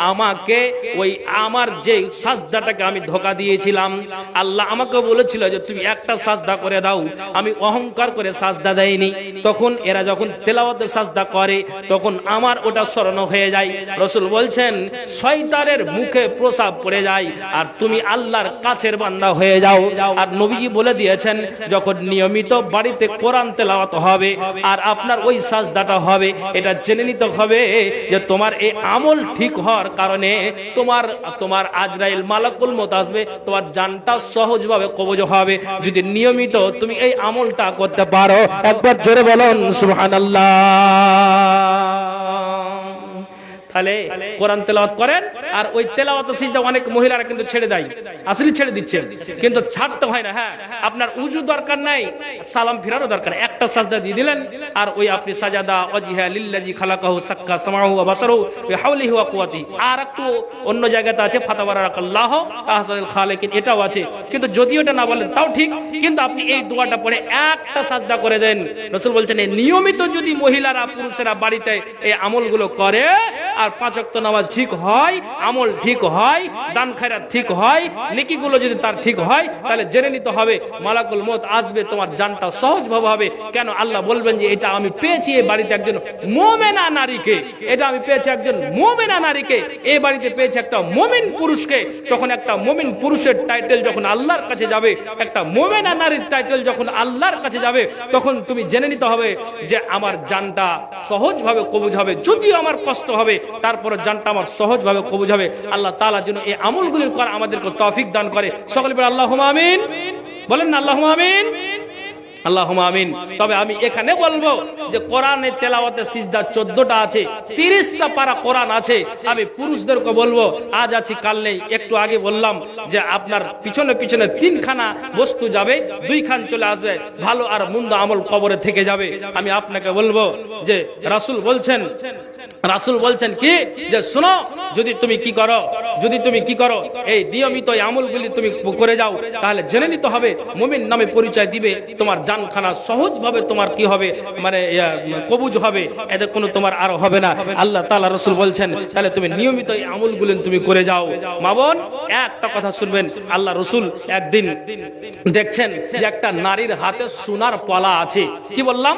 A: আমাকে। ওই আমার যে সাজদাটাকে আমি ধোঁকা দিয়েছিলাম, আল্লাহ আমাকে বলেছিল যে তুমি একটা সাজদা করে দাও, আমি অহংকার করে সাজদা দেইনি। তখন এরা যখন তেলাওয়াতে সাজদা করে, তখন আমার ওটা স্মরণ হয়ে যায়। রাসূল বলছেন শয়তানের মুখে প্রসাব পড়ে যায়, আর তুমি আল্লাহর কাছের বান্দা হয়ে যাও। আর নবীজি বলে দিয়েছেন যখন নিয়মিত বাড়িতে কোরআন তেলাওয়াত হবে আর আপনার ওই সাজদাটা হবে, এটা জেনে নিতে হবে যে তোমার এই আমল ঠিক হওয়ার কারণে তোমার আজরাইল মালাকুল মউত আসবে, তোমার জানটা সহজভাবে কবজ হবে যদি নিয়মিত তুমি এই আমলটা করতে পারো। একবার জোরে বলুন সুবহানাল্লাহ। তাহলে কোরআন তেলাওয়াত করেন, আর ওই তেলাওয়াত সিজদা অনেক মহিলারা কিন্তু ছেড়ে দেয়, আসলে ছেড়ে দিচ্ছে, কিন্তু ছাড়তে হয় না। হ্যাঁ, আপনার উজু দরকার নাই, সালাম ফিরারও দরকার, একটা সাজদা দিয়ে দিলেন, আর ওই আপনি সাজাদা ওয়াজহা লিল্লাযী খালাকাহু সাক্কা সামাহু ওয়া বাসারহু বিহাওলিহি ওয়া কুওয়াতি। আর একটু অন্য জায়গাতে আছে ফাতাবারাকাল্লাহ আহসানুল খালিকিন, এটাও আছে, কিন্তু যদি ওটা না বলেন তাও ঠিক, কিন্তু আপনি এই দোয়াটা পড়ে একটা সাজদা করে দেন। রাসূল বলছেন এই নিয়মিত যদি মহিলারা পুরুষেরা বাড়িতে এই আমলগুলো করে, আর পাঁচ ওয়াক্ত নামাজ ঠিক হয়, আমল ঠিক হয়, দান খায়রাত ঠিক হয়, নেকিগুলো যদি তার ঠিক হয়, তাহলে জেনে নিতে হবে মালাকুল মউত আসবে, তোমার জানটা সহজভাবে হবে। কেন আল্লাহ বলবেন যে এটা আমি পেয়েছি এই বাড়িতে একজন মুমিনা নারীকে, এটা আমি পেয়েছি একজন মুমিনা নারীকে, এই বাড়িতে পেয়েছি একটা মুমিন পুরুষকে। তখন একটা মুমিন পুরুষের টাইটেল যখন আল্লাহর কাছে যাবে, একটা মুমিনা নারীর টাইটেল যখন আল্লাহর কাছে যাবে, তখন তুমি জেনে নিতে হবে যে আমার জানটা সহজভাবে কবুল হবে, যদিও আমার কষ্ট হবে, তারপরে জানটা আমার সহজভাবে কবুল হবে। আল্লাহ তাআলা যেন এই আমলগুলো করা আমাদেরকে তৌফিক দান করে। সকলে বলেন আল্লাহুম্মা আমিন, বলেন না আল্লাহুম্মা আমিন, আল্লাহুম্মা আমিন। তবে আমি এখানে বলবো যে কোরআনে তেলাওয়াতে সিজদা 14টা আছে, 30টা পারা কোরআন আছে। আমি পুরুষদেরকে বলবো আজ আছি কাল নেই। একটু আগে বললাম যে আপনার পিছনে পিছনে 3খানা বস্তু যাবে, 2খান চলে আসবে, ভালো আর মন্দ আমল কবরে থেকে যাবে। আমি আপনাকে বলবো যে রাসূল বলছেন কি, যে শোনো, যদি তুমি কি করো এই নিয়মিত আমলগুলি তুমি করে যাও, তাহলে জেনে নিতে হবে মুমিন নামে পরিচয় দিবে, তোমার জানখানা সহজভাবে তোমার কি হবে, মানে কবুজ হবে, এদের কোনো তোমার আর হবে না। আল্লাহ তাআলা রাসূল বলছেন তাহলে তুমি নিয়মিত এই আমলগুলো তুমি করে যাও। মা বোন, একটা কথা শুনবেন, আল্লাহ রাসূল একদিন দেখছেন যে একটা নারীর হাতে সোনার পলা আছে। কি বললাম?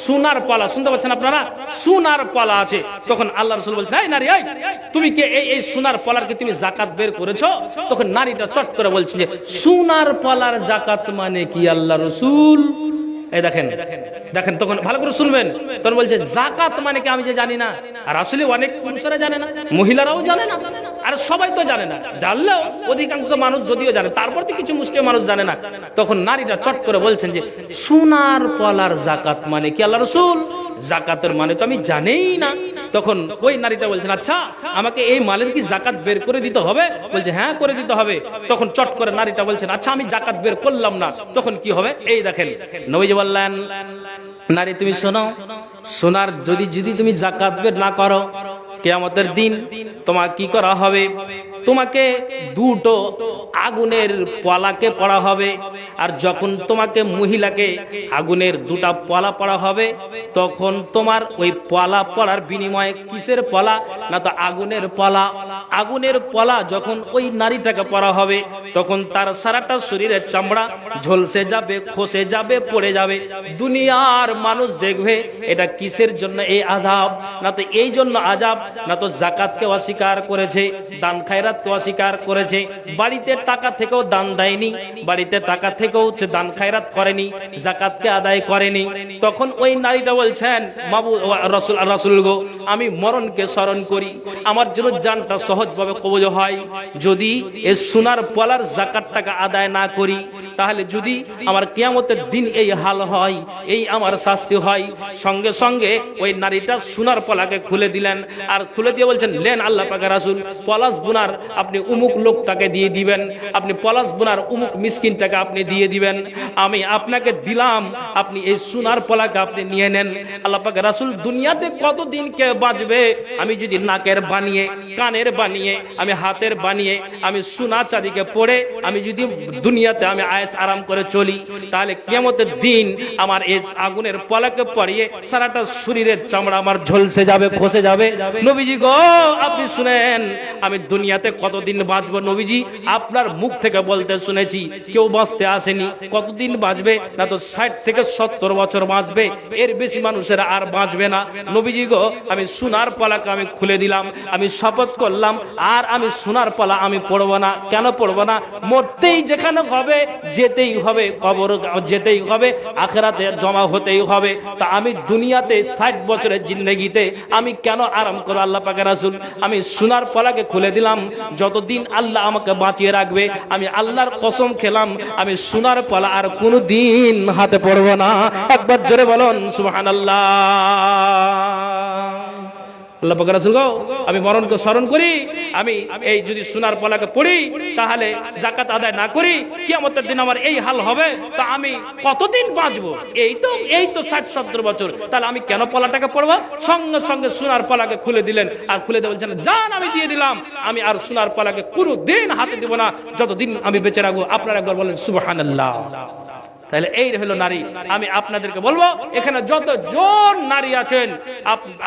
A: সোনার পলা, শুনতে পাচ্ছেন আপনারা? সোনার পলা আছে। তখন আল্লাহ রাসূল বলছেন, এই নারী, এই তুমি কি এই সোনার পলার কি তুমি যাকাত বের করেছো? তখন নারীটা চট করে বলছে যে সোনার পলার যাকাত মানে কি আল্লাহ রাসূল? এই দেখেন, তখন ভালো করে শুনবেন। তখন বলছে যাকাত মানে কি আমি যে জানি না। আর আসলে অনেক পুরুষরা জানে না, মহিলারাও জানে না, আর সবাই তো জানে না। জানলেও অধিকাংশ মানুষ যদিও জানে, তারপর তো কিছু মুসলিম মানুষ জানে না। তখন নারীটা চট করে বলছেন যে সোনার পলার যাকাত মানে কি আল্লাহ রাসূল? জাকাতের মানে তো আমি জানিই না। তখন ওই নারীটা বলছেন, আচ্ছা আমাকে এই মালের কি জাকাত বের করে দিতে হবে? বলছে হ্যাঁ করে দিতে হবে। তখন চট করে নারীটা বলছেন, আচ্ছা আমি জাকাত বের করলাম না, তখন কি হবে? এই দেখেন নবীজি বললেন, নারী তুমি শোনো, সোনার যদি তুমি জাকাত বের না করো, কিয়ামতের দিন তোমার কি করা হবে? তোমাকে দুটো আগুনের পলাকে পড়া হবে। আর যখন তোমাকে মহিলাকে আগুনের দুটা পলা পড়া হবে, তখন তোমার ওই পলা পড়ার বিনিময়ে কিসের পলা? না তো আগুনের পলা। আগুনের পলা যখন ওই নারীটাকে পড়া হবে, তখন তার সারাটা শরীরের চামড়া ঝলসে যাবে, খসে যাবে, পড়ে যাবে। দুনিয়ার মানুষ দেখবে এটা কিসের জন্য এই আযাব? না তো এই জন্য আযাব, না তো জাকাতকে অস্বীকার করেছে, দান খায়রাতকে অস্বীকার করেছে, বাড়িতে টাকা থেকেও দান দেয়নি, বাড়িতে টাকা থেকেও সে দান খায়রাত করেনি, জাকাতকে আদায় করেনি। তখন ওই নারীটা বলছেন, রাসূল গো, আমি মরণকে স্মরণ করি, আমার জন্য জানটা সহজভাবে কবজ হয়। যদি এই সোনার পলার জাকাত টাকা আদায় না করি, তাহলে যদি আমার কিয়ামতের দিন এই হাল হয়, এই আমার শাস্তি হয়। সঙ্গে সঙ্গে ওই নারীটা সোনার পলাকে খুলে দিলেন, আর খুলে দিয়ে বলছেন, লেন আল্লাহ পাকের রাসূল, পলাশ বোনার আপনি উমুক লোকটাকে দিয়ে দিবেন, আপনি পলাশ বোনার উমুক মিসকিনটাকে আপনি দিয়ে দিবেন, আমি আপনাকে দিলাম, আপনি এই সোনার পলাকে আপনি নিয়ে নেন। আল্লাহ পাকের রাসূল দুনিয়াতে কতদিন কে বাঁচবে? আমি যদি নাকের বানিয়ে, কানের বানিয়ে, আমি হাতের বানিয়ে, আমি সোনা চাঁদিকে পড়ে আমি যদি দুনিয়াতে আমি আয়েশ আরাম করে চলি, তাহলে কিয়ামতের দিন আমার এই আগুনের পলাকে পড়িয়ে সারাটা শরীরের চামড়া আমার ঝলসে যাবে, খসে যাবে। নবীজি গো, আপনি শুনেন, আমি দুনিয়াতে কতদিন বাঁচবো? নবীজি আপনার মুখ থেকে বলতে শুনেছি, কেউ বাঁচতে আসেনি। কতদিন বাঁচবে? না তো 60 থেকে 70 বছর বাঁচবে, এর বেশি মানুষেরা আর বাঁচবে না। নবীজি গো, আমি সোনার পলাকে আমি খুলে দিলাম, আমি শপথ করলাম, আর আমি সোনার পলা আমি পড়বো না। কেন পড়বো না? মরতেই যেখানে হবে, যেতেই হবে, কবর যেতেই হবে, আখিরাতে জমা হতেই হবে। তা আমি দুনিয়াতে 60 বছরের জিন্দেগিতে আমি কেন আরাম করব? আল্লাহ পাকের রাসূল, আমি সোনার পলাকে খুলে দিলাম, যতদিন আল্লাহ আমাকে বাঁচিয়ে রাখবে, আমি আল্লাহর কসম খেলাম, আমি সোনার পলা আর কোনোদিন হাতে পড়বো না। একবার জোরে বলুন সুবহানাল্লাহ। আল্লাহ পাকের রাসূল গো, আমি মরণকে স্মরণ করি, আমি এই যদি সোনার পলাকে পড়ি, তাহলে জাকাত আদায় না করি, কিয়ামতের দিন আমার এই হাল হবে, তা আমি কতদিন বাঁচবো? এই তো 60-70 বছর, তাহলে আমি কেন পলাটাকে পড়বো? সঙ্গে সঙ্গে সোনার পলাকে খুলে দিলেন, আর খুলে দিয়ে বলছেন, জান আমি দিয়ে দিলাম, আমি আর সোনার পলাকে কোনো দিন হাতে দিব না, যতদিন আমি বেঁচে রাখবো। আপনারা একবার বলেন সুবহানাল্লাহ। তাহলে এই হলো নারী। আমি আপনাদেরকে বলবো, এখানে যতজন নারী আছেন,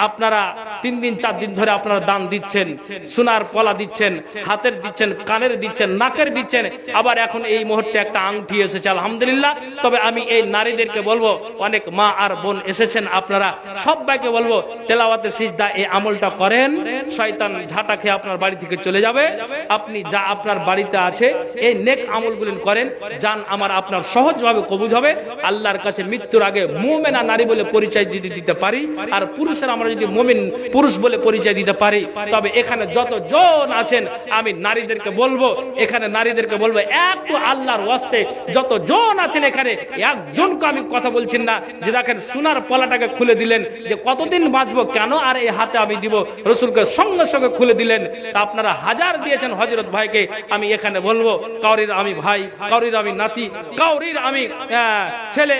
A: আপনারা 3 দিন 4 দিন ধরে আপনারা দান দিচ্ছেন, সোনার পলা দিচ্ছেন, হাতের দিচ্ছেন, কানের দিচ্ছেন, নাকের দিচ্ছেন, আবার এখন এই মুহূর্তে একটা আংটি এসেছে, আলহামদুলিল্লাহ। তবে আমি এই নারীদেরকে বলবো, অনেক মা আর বোন এসেছেন, আপনারা সবাইকে বলবো, তেলাওয়াতে সিজদা এই আমলটা করেন, শয়তান ঝাঁটা খেয়ে আপনার বাড়ি থেকে চলে যাবে। আপনি যা আপনার বাড়িতে আছে এই নেক আমলগুলো করেন, জান আমার আপনার সহজভাবে কবুল হবে। আল্লাহর কাছে মৃত্যুর আগে মুমিনা নারী বলে পরিচয় যদি দিতে পারি, আর পুরুষের আমরা যদি মুমিন পুরুষ বলে পরিচয় দিতে পারি, তবে এখানে যতজন আছেন আমি নারীদেরকে বলবো, একটু আল্লাহর ওয়াস্তে যতজন আছেন এখানে, একজনকে আমি কথা বলছেন না যে দেখেন সোনার পলাটাকে খুলে দিলেন, যে কতদিন বাঁচবো কেন আর এই হাতে আমি দিব, রাসূলকে সঙ্গে সঙ্গে খুলে দিলেন। তা আপনারা হাজার দিয়েছেন হযরত ভাইকে, আমি এখানে বলবো, কাউরির আমি ভাই, কাউরির আমি নাতি, কাউরির আমি ছেলে,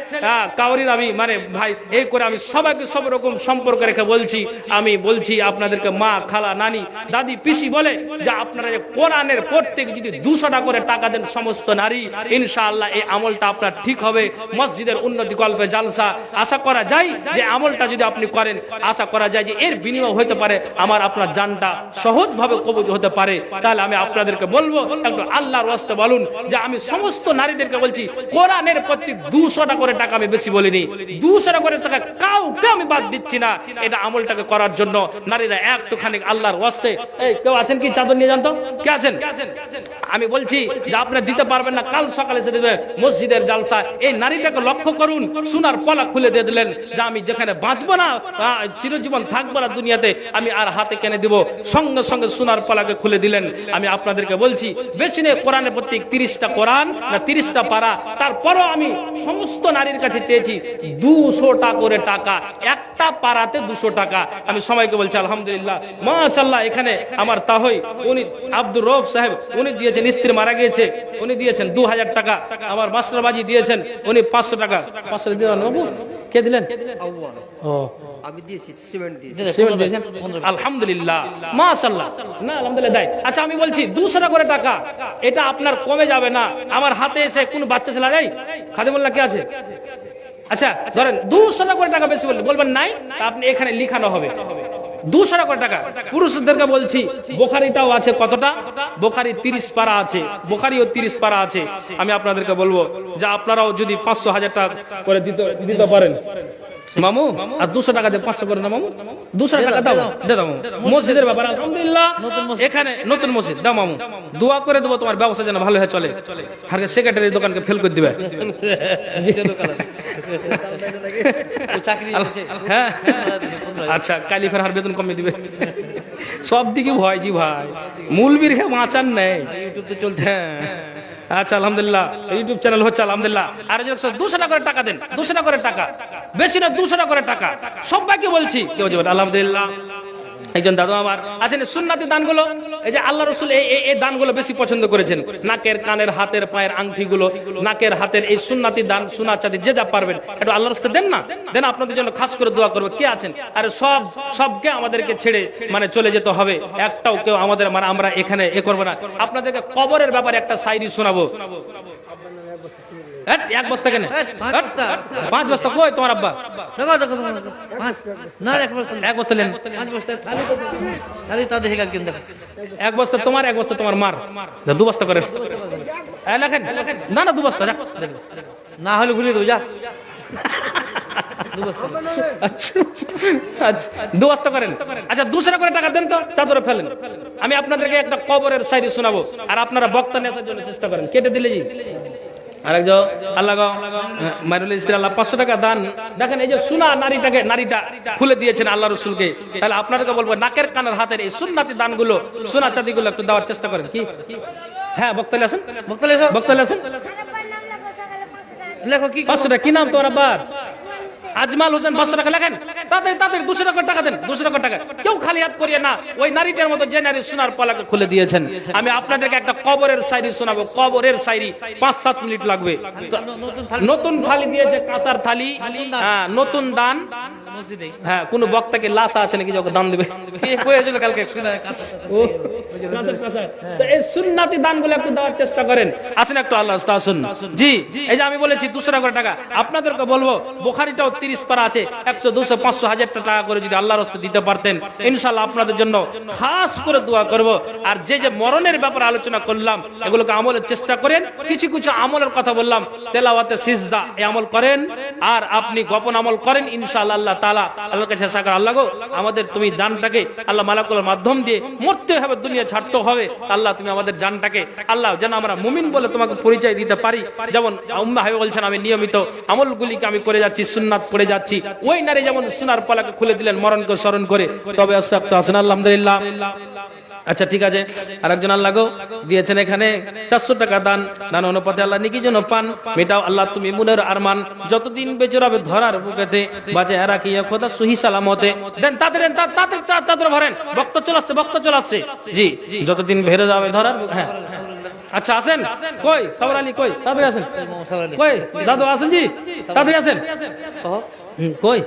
A: কাউরির আমি মানে ভাই, এই করে আমি সবাইকে সব রকম সম্পর্ক রেখে বলছি। আমি বলছি আপনাদেরকে, মা, খালা, নানি, দাদি, পিসি বলে যে আপনারা যে কোরআনের প্রত্যেক যদি 200 টাকা করে টাকা দেন সমস্ত নারী, ইনশাআল্লাহ এই আমলটা আপনার ঠিক হবে। মসজিদের উন্নতি কল্পে জালসা, আশা করা যায় যে আমলটা যদি আপনি করেন, আশা করা যায় যে এর বিনিময় হতে পারে আমার আপনার জানটা সহজভাবে কবুল হতে পারে। তাহলে আমি আপনাদেরকে বলবো, একটু আল্লাহর ওয়াস্তে বলুন যে আমি সমস্ত নারীদেরকে বলছি, কোরআনের প্রত্যেক 200 টাকা করে টাকা, আমি বেশি বলিনি, 200 টাকা করে টাকা কাউকে আমি বাদ দিচ্ছি না, এটা আমলটাকে করার জন্য নারীরা একটুখানি আল্লাহর ওয়াস্তে। এই কেউ আছেন কি চাদর নিয়ে যান তো, কে আছেন? আমি বলছি যে আপনারা দিতে পারবেন না, কাল সকালে এসে দেবেন মসজিদের জালসা। এই নারীটাকে লক্ষ্য করুন, সোনার পলা খুলে দিয়ে দিলেন, যে আমি যেখানে বাঁচবো না, চিরজীবন থাকবো না দুনিয়াতে, আমি আর হাতে কেনে দিব, সঙ্গে সঙ্গে সোনার পলাকে খুলে দিলেন। আমি আপনাদেরকে বলছি, বেশি নেই, কোরআনে প্রত্যেক 30টা কোরআন না 30টা পারা, তারপরও আমি আমি সমস্ত নারীর কাছে চেয়েছি 200টা করে টাকা, একটা পাড়াতে 200 টাকা। আমি সবাইকে বলছি আলহামদুলিল্লাহ মাশাআল্লাহ। এখানে আমার তাহই উনি আব্দুর রউফ সাহেব উনি দিয়েছেন, স্ত্রী মারা গিয়েছে, উনি দিয়েছেন 2000 টাকা। আমার মাস্টারবাজি দিয়েছেন উনি 500 টাকা। 500 দিলেন বাবু, কে দিলেন? ও
B: আমি দিয়েছি, সিমেন্ট
A: দিয়েছেন আলহামদুলিল্লাহ মাশাআল্লাহ। না আলহামদুলিল্লাহ দেয়। আচ্ছা আমি বলছি 200 করে টাকা, এটা আপনার কমে যাবে না। আমার হাতে এসে কোন বাচ্চা ছেলে নেই, খাদিমুল্লাহ কে আছে? আচ্ছা ধরেন 200 করে টাকা বেশি বলবেন নাই, আপনি এখানে লিখানো হবে 200 করে টাকা। পুরুষদেরকে বলছি বুখারীটাও আছে, কতটা? বুখারী 30 পারা আছে, বুখারীও 30 পারা আছে। আমি আপনাদেরকে বলবো যে আপনারাও যদি 500-1000 টাকা করে দিতে পারেন মামু, আর 200 টাকা দিয়ে 500 করে না মামু, 200 টাকা দাও, দে দাও মামু। মসজিদের ব্যাপার আলহামদুলিল্লাহ, এখানে নতুন মসজিদ দাও মামু, দোয়া করে দেবো তোমার ব্যবসা যেন ভালো হয়ে চলে। আর সেক্রেটারি দোকানকে ফেল করে দিবে। হ্যাঁ আচ্ছা, কালি ফের হার বেতন কমিয়ে দিবে। সব দিকে ভয় জি ভাই, মূলবীর খেয়ে বাঁচান নেই। ইউটিউব তো চলছে। আচ্ছা আলহামদুলিল্লাহ, ইউটিউব চ্যানেল হচ্ছে আলহামদুলিল্লাহ। আর 200 টাকা করে টাকা দেন, 200 টাকা করে টাকা, বেশি না 200 টাকা করে টাকা। সবাইকে বলছি কেউ যাবে আলহামদুলিল্লাহ। একজন দাদু আমার আছেন, সুন্নাতি দানগুলো, এই যে আল্লাহ রসুল এই দানগুলো বেশি পছন্দ করেছেন। নাকের, কানের, হাতের, পায়ের আংটিগুলো, নাকের, হাতের এই সুন্নাতি দান, সোনা চাঁদি যে যা পারবেন একটু আল্লাহর রাস্তায় দেন না, দেন। আপনাদের জন্য খাস করে দোয়া করবো। কে আছেন? আর সবকে আমাদেরকে ছেড়ে চলে যেতে হবে, একটাও কেউ আমাদের আমরা এখানে করবো না। আপনাদেরকে কবরের ব্যাপারে একটা শায়রি শোনাবো। এক বস্তা কেন? 5 বস্তা কই তোমার আব্বা? এক বস্তা নেন। 1 বস্তা তোমার, 1 বস্তা তোমার মার, 2 বস্তা করে লেখেন। না 2 বস্তা না হলে ঘুরিয়ে দেবো, যা। আচ্ছা 2 বস্তা করেন। আচ্ছা 200 করে টাকা দেন তো, চাদরে ফেলেন। আমি আপনাদেরকে একটা কবরের শায়রি শোনাবো, আর আপনারা বক্তা নেওয়ার জন্য চেষ্টা করেন। কেটে দিলে জি আরেকজন আল্লাহ মাইরুল ইসলাম আল্লাহ 500 টাকা দান। দেখেন এই যে সোনা নারীটা খুলে দিয়েছেন আল্লাহ রসুলকে। তাহলে আপনাদেরকে বলবো নাকের, কানের, হাতের এই সুন্নাতি দানগুলো, সোনা চাঁদিগুলো একটু দেওয়ার চেষ্টা করেন। কি হ্যাঁ বক্তালে আছেন, বক্তালে আছেন। লেখো কি 500 টাকা, কি নাম তোমার আব্বার? আজমাল হোসেন। 500 টাকা লেখেন, তাড়াতাড়ি 200 টাকা দেন, 200 টাকা। কেউ খালি হাত করিয়ে না, ওই নারীটার মতো যে নারী সোনার পলাকে খুলে দিয়েছেন। আমি আপনাদেরকে একটা কবরের শায়রি শোনাবো, কবরের শায়রি, 5-7 মিনিট লাগবে। নতুন থালি দিয়েছে, কাঁসার থালি, হ্যাঁ নতুন দান। হ্যাঁ কোন বক্তাকে লাশ আছে নাকি যখন দান দিবে? এই সুন্নাতি দানগুলো একটু দেওয়ার চেষ্টা করেন। আসেন একটু আল্লাহ আসুন। জি এই যে আমি বলেছি 200 করে টাকা, আপনাদেরকে বলবো বুখারীটাও 30 পারা আছে। 100, 200, 500, 1000 টাকা করে যদি আল্লাহর রাস্তায় দিতে পারতেন, ইনশাআল্লাহ আপনাদের জন্য খাস করে দোয়া করব। আর যে মরণের ব্যাপারে আলোচনা করলাম, এগুলোকে আমলের চেষ্টা করেন। কিছু আমলের কথা বললাম, তেলাওয়াতে, সিজদা, এই আমল করেন। আর আপনি গোপন আমল করেন, ইনশাআল্লাহ আল্লাহ তাআলা আল্লাহর কাছে সাকার, আল্লাহ গো আমাদের তুমি জানটাকে আল্লাহ মালাকুলের মাধ্যম দিয়ে মরতে হবে, দুনিয়া ছাড়তে হবে। আল্লাহ তুমি আমাদের জানটাকে আল্লাহ যেন আমরা মুমিন বলে তোমাকে পরিচয় দিতে পারি। যেমন উম্মে হাবিবা বলছেন, আমি নিয়মিত আমলগুলিকে আমি করে যাচ্ছি, সুন্নাত পড়ে যাচ্ছি। ওই নারী যেমন সোনার পলাকে খুলে দিলেন মরণকে স্মরণ করে। তবে আলহামদুলিল্লাহ। আচ্ছা ঠিক আছে, আরেকজন আল্লাহ গো দিয়েছেন এখানে 400 টাকা দান অনুপাতে আল্লাহ নিকি যেন পান। মেটাও আল্লাহ তুমি মনের আরমান, যতদিন বেঁচে রবে ধরার বুকেতে, বাঁচে রাখিয়া খোদা সহি সালামতে। দেন তাড়াতাড়ি ভরেন, বক্তা চলে আসছে। জি যতদিন ভেরে যাবে ধরার। হ্যাঁ আচ্ছা আসেন, কই সাবর আলী, কই তাড়াতাড়ি আসেন, কই দাদু আসেন, জি তাড়াতাড়ি আসেন। কই